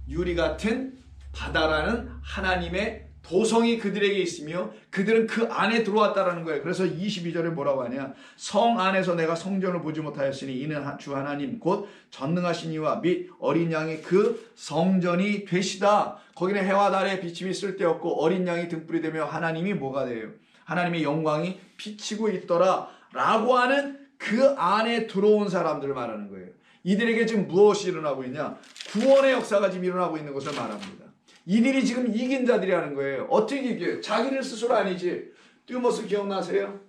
S1: 유리 같은 바다라는 하나님의 도성이 그들에게 있으며 그들은 그 안에 들어왔다라는 거예요. 그래서 22절에 뭐라고 하냐? 성 안에서 내가 성전을 보지 못하였으니 이는 주 하나님 곧 전능하신 이와 및 어린 양이 그 성전이 되시다. 거기는 해와 달의 비침이 쓸데없고 어린 양이 등불이 되며 하나님이 뭐가 돼요? 하나님의 영광이 비치고 있더라 라고 하는 그 안에 들어온 사람들을 말하는 거예요. 이들에게 지금 무엇이 일어나고 있냐? 구원의 역사가 지금 일어나고 있는 것을 말합니다. 이들이 지금 이긴 자들이라는 거예요. 어떻게 이겨요? 자기들 스스로 아니지. 띠모스 기억나세요?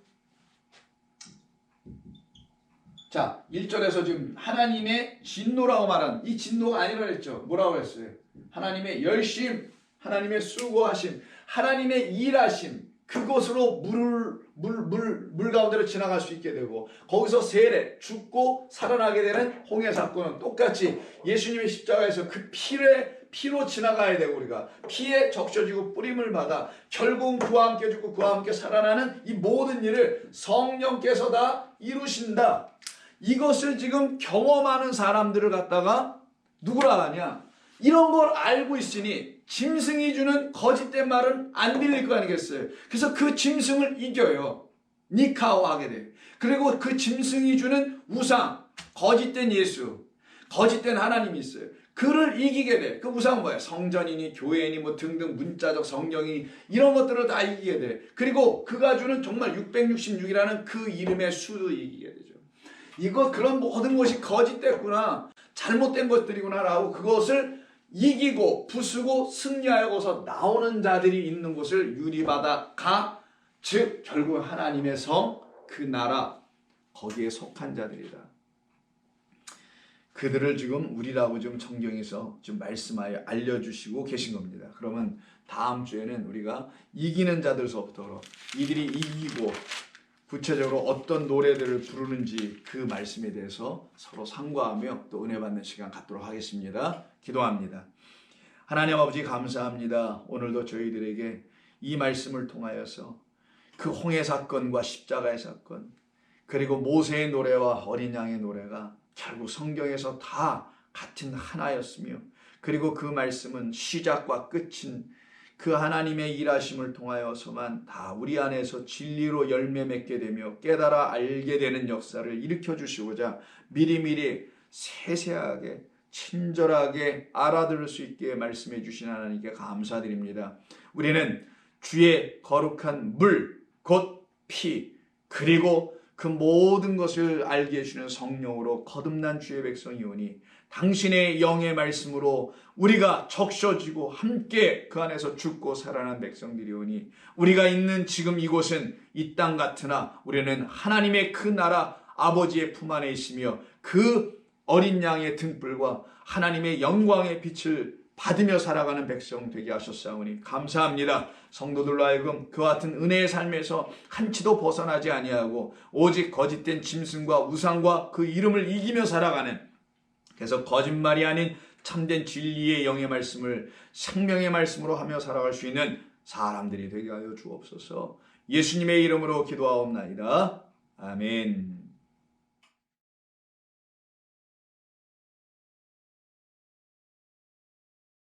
S1: 자, 1절에서 지금 하나님의 진노라고 말한 이 진노가 아니라 했죠. 뭐라고 했어요? 하나님의 열심, 하나님의 수고하심, 하나님의 일하심 그것으로 물 가운데로 지나갈 수 있게 되고 거기서 세례, 죽고 살아나게 되는 홍해 사건은 똑같이 예수님의 십자가에서 그 피로 지나가야 되고 우리가 피에 적셔지고 뿌림을 받아 결국은 그와 함께 죽고 그와 함께 살아나는 이 모든 일을 성령께서 다 이루신다. 이것을 지금 경험하는 사람들을 갖다가 누구라 하냐? 이런 걸 알고 있으니 짐승이 주는 거짓된 말은 안 들릴 거 아니겠어요? 그래서 그 짐승을 이겨요. 니카오 하게 돼. 그리고 그 짐승이 주는 우상, 거짓된 예수, 거짓된 하나님이 있어요. 그를 이기게 돼. 그 우상은 뭐야? 성전이니 교회니 뭐 등등 문자적 성경이 이런 것들을 다 이기게 돼. 그리고 그가 주는 정말 666이라는 그 이름의 수도 이기게 되죠. 이거 그런 모든 것이 거짓됐구나. 잘못된 것들이구나 라고 그것을 이기고 부수고 승리하고서 나오는 자들이 있는 곳을 유리바다가 즉 결국 하나님의 성 그 나라 거기에 속한 자들이다. 그들을 지금 우리라고 지금 성경에서 좀 말씀하여 알려주시고 계신 겁니다. 그러면 다음 주에는 우리가 이기는 자들서부터 이들이 이기고 구체적으로 어떤 노래들을 부르는지 그 말씀에 대해서 서로 상고하며 또 은혜 받는 시간 갖도록 하겠습니다. 기도합니다. 하나님 아버지 감사합니다. 오늘도 저희들에게 이 말씀을 통하여서 그 홍해 사건과 십자가의 사건 그리고 모세의 노래와 어린 양의 노래가 결국 성경에서 다 같은 하나였으며 그리고 그 말씀은 시작과 끝인 그 하나님의 일하심을 통하여서만 다 우리 안에서 진리로 열매 맺게 되며 깨달아 알게 되는 역사를 일으켜 주시고자 미리미리 세세하게 친절하게 알아들을 수 있게 말씀해 주신 하나님께 감사드립니다. 우리는 주의 거룩한 물, 곧 피, 그리고 그 모든 것을 알게 해주는 성령으로 거듭난 주의 백성이오니 당신의 영의 말씀으로 우리가 적셔지고 함께 그 안에서 죽고 살아난 백성들이오니 우리가 있는 지금 이곳은 이 땅 같으나 우리는 하나님의 그 나라 아버지의 품 안에 있으며 그 어린 양의 등불과 하나님의 영광의 빛을 받으며 살아가는 백성 되게 하셨사오니 감사합니다. 성도들로 하여금 그와 같은 은혜의 삶에서 한치도 벗어나지 아니하고 오직 거짓된 짐승과 우상과 그 이름을 이기며 살아가는 그래서 거짓말이 아닌 참된 진리의 영의 말씀을 생명의 말씀으로 하며 살아갈 수 있는 사람들이 되게 하여 주옵소서. 예수님의 이름으로 기도하옵나이다. 아멘.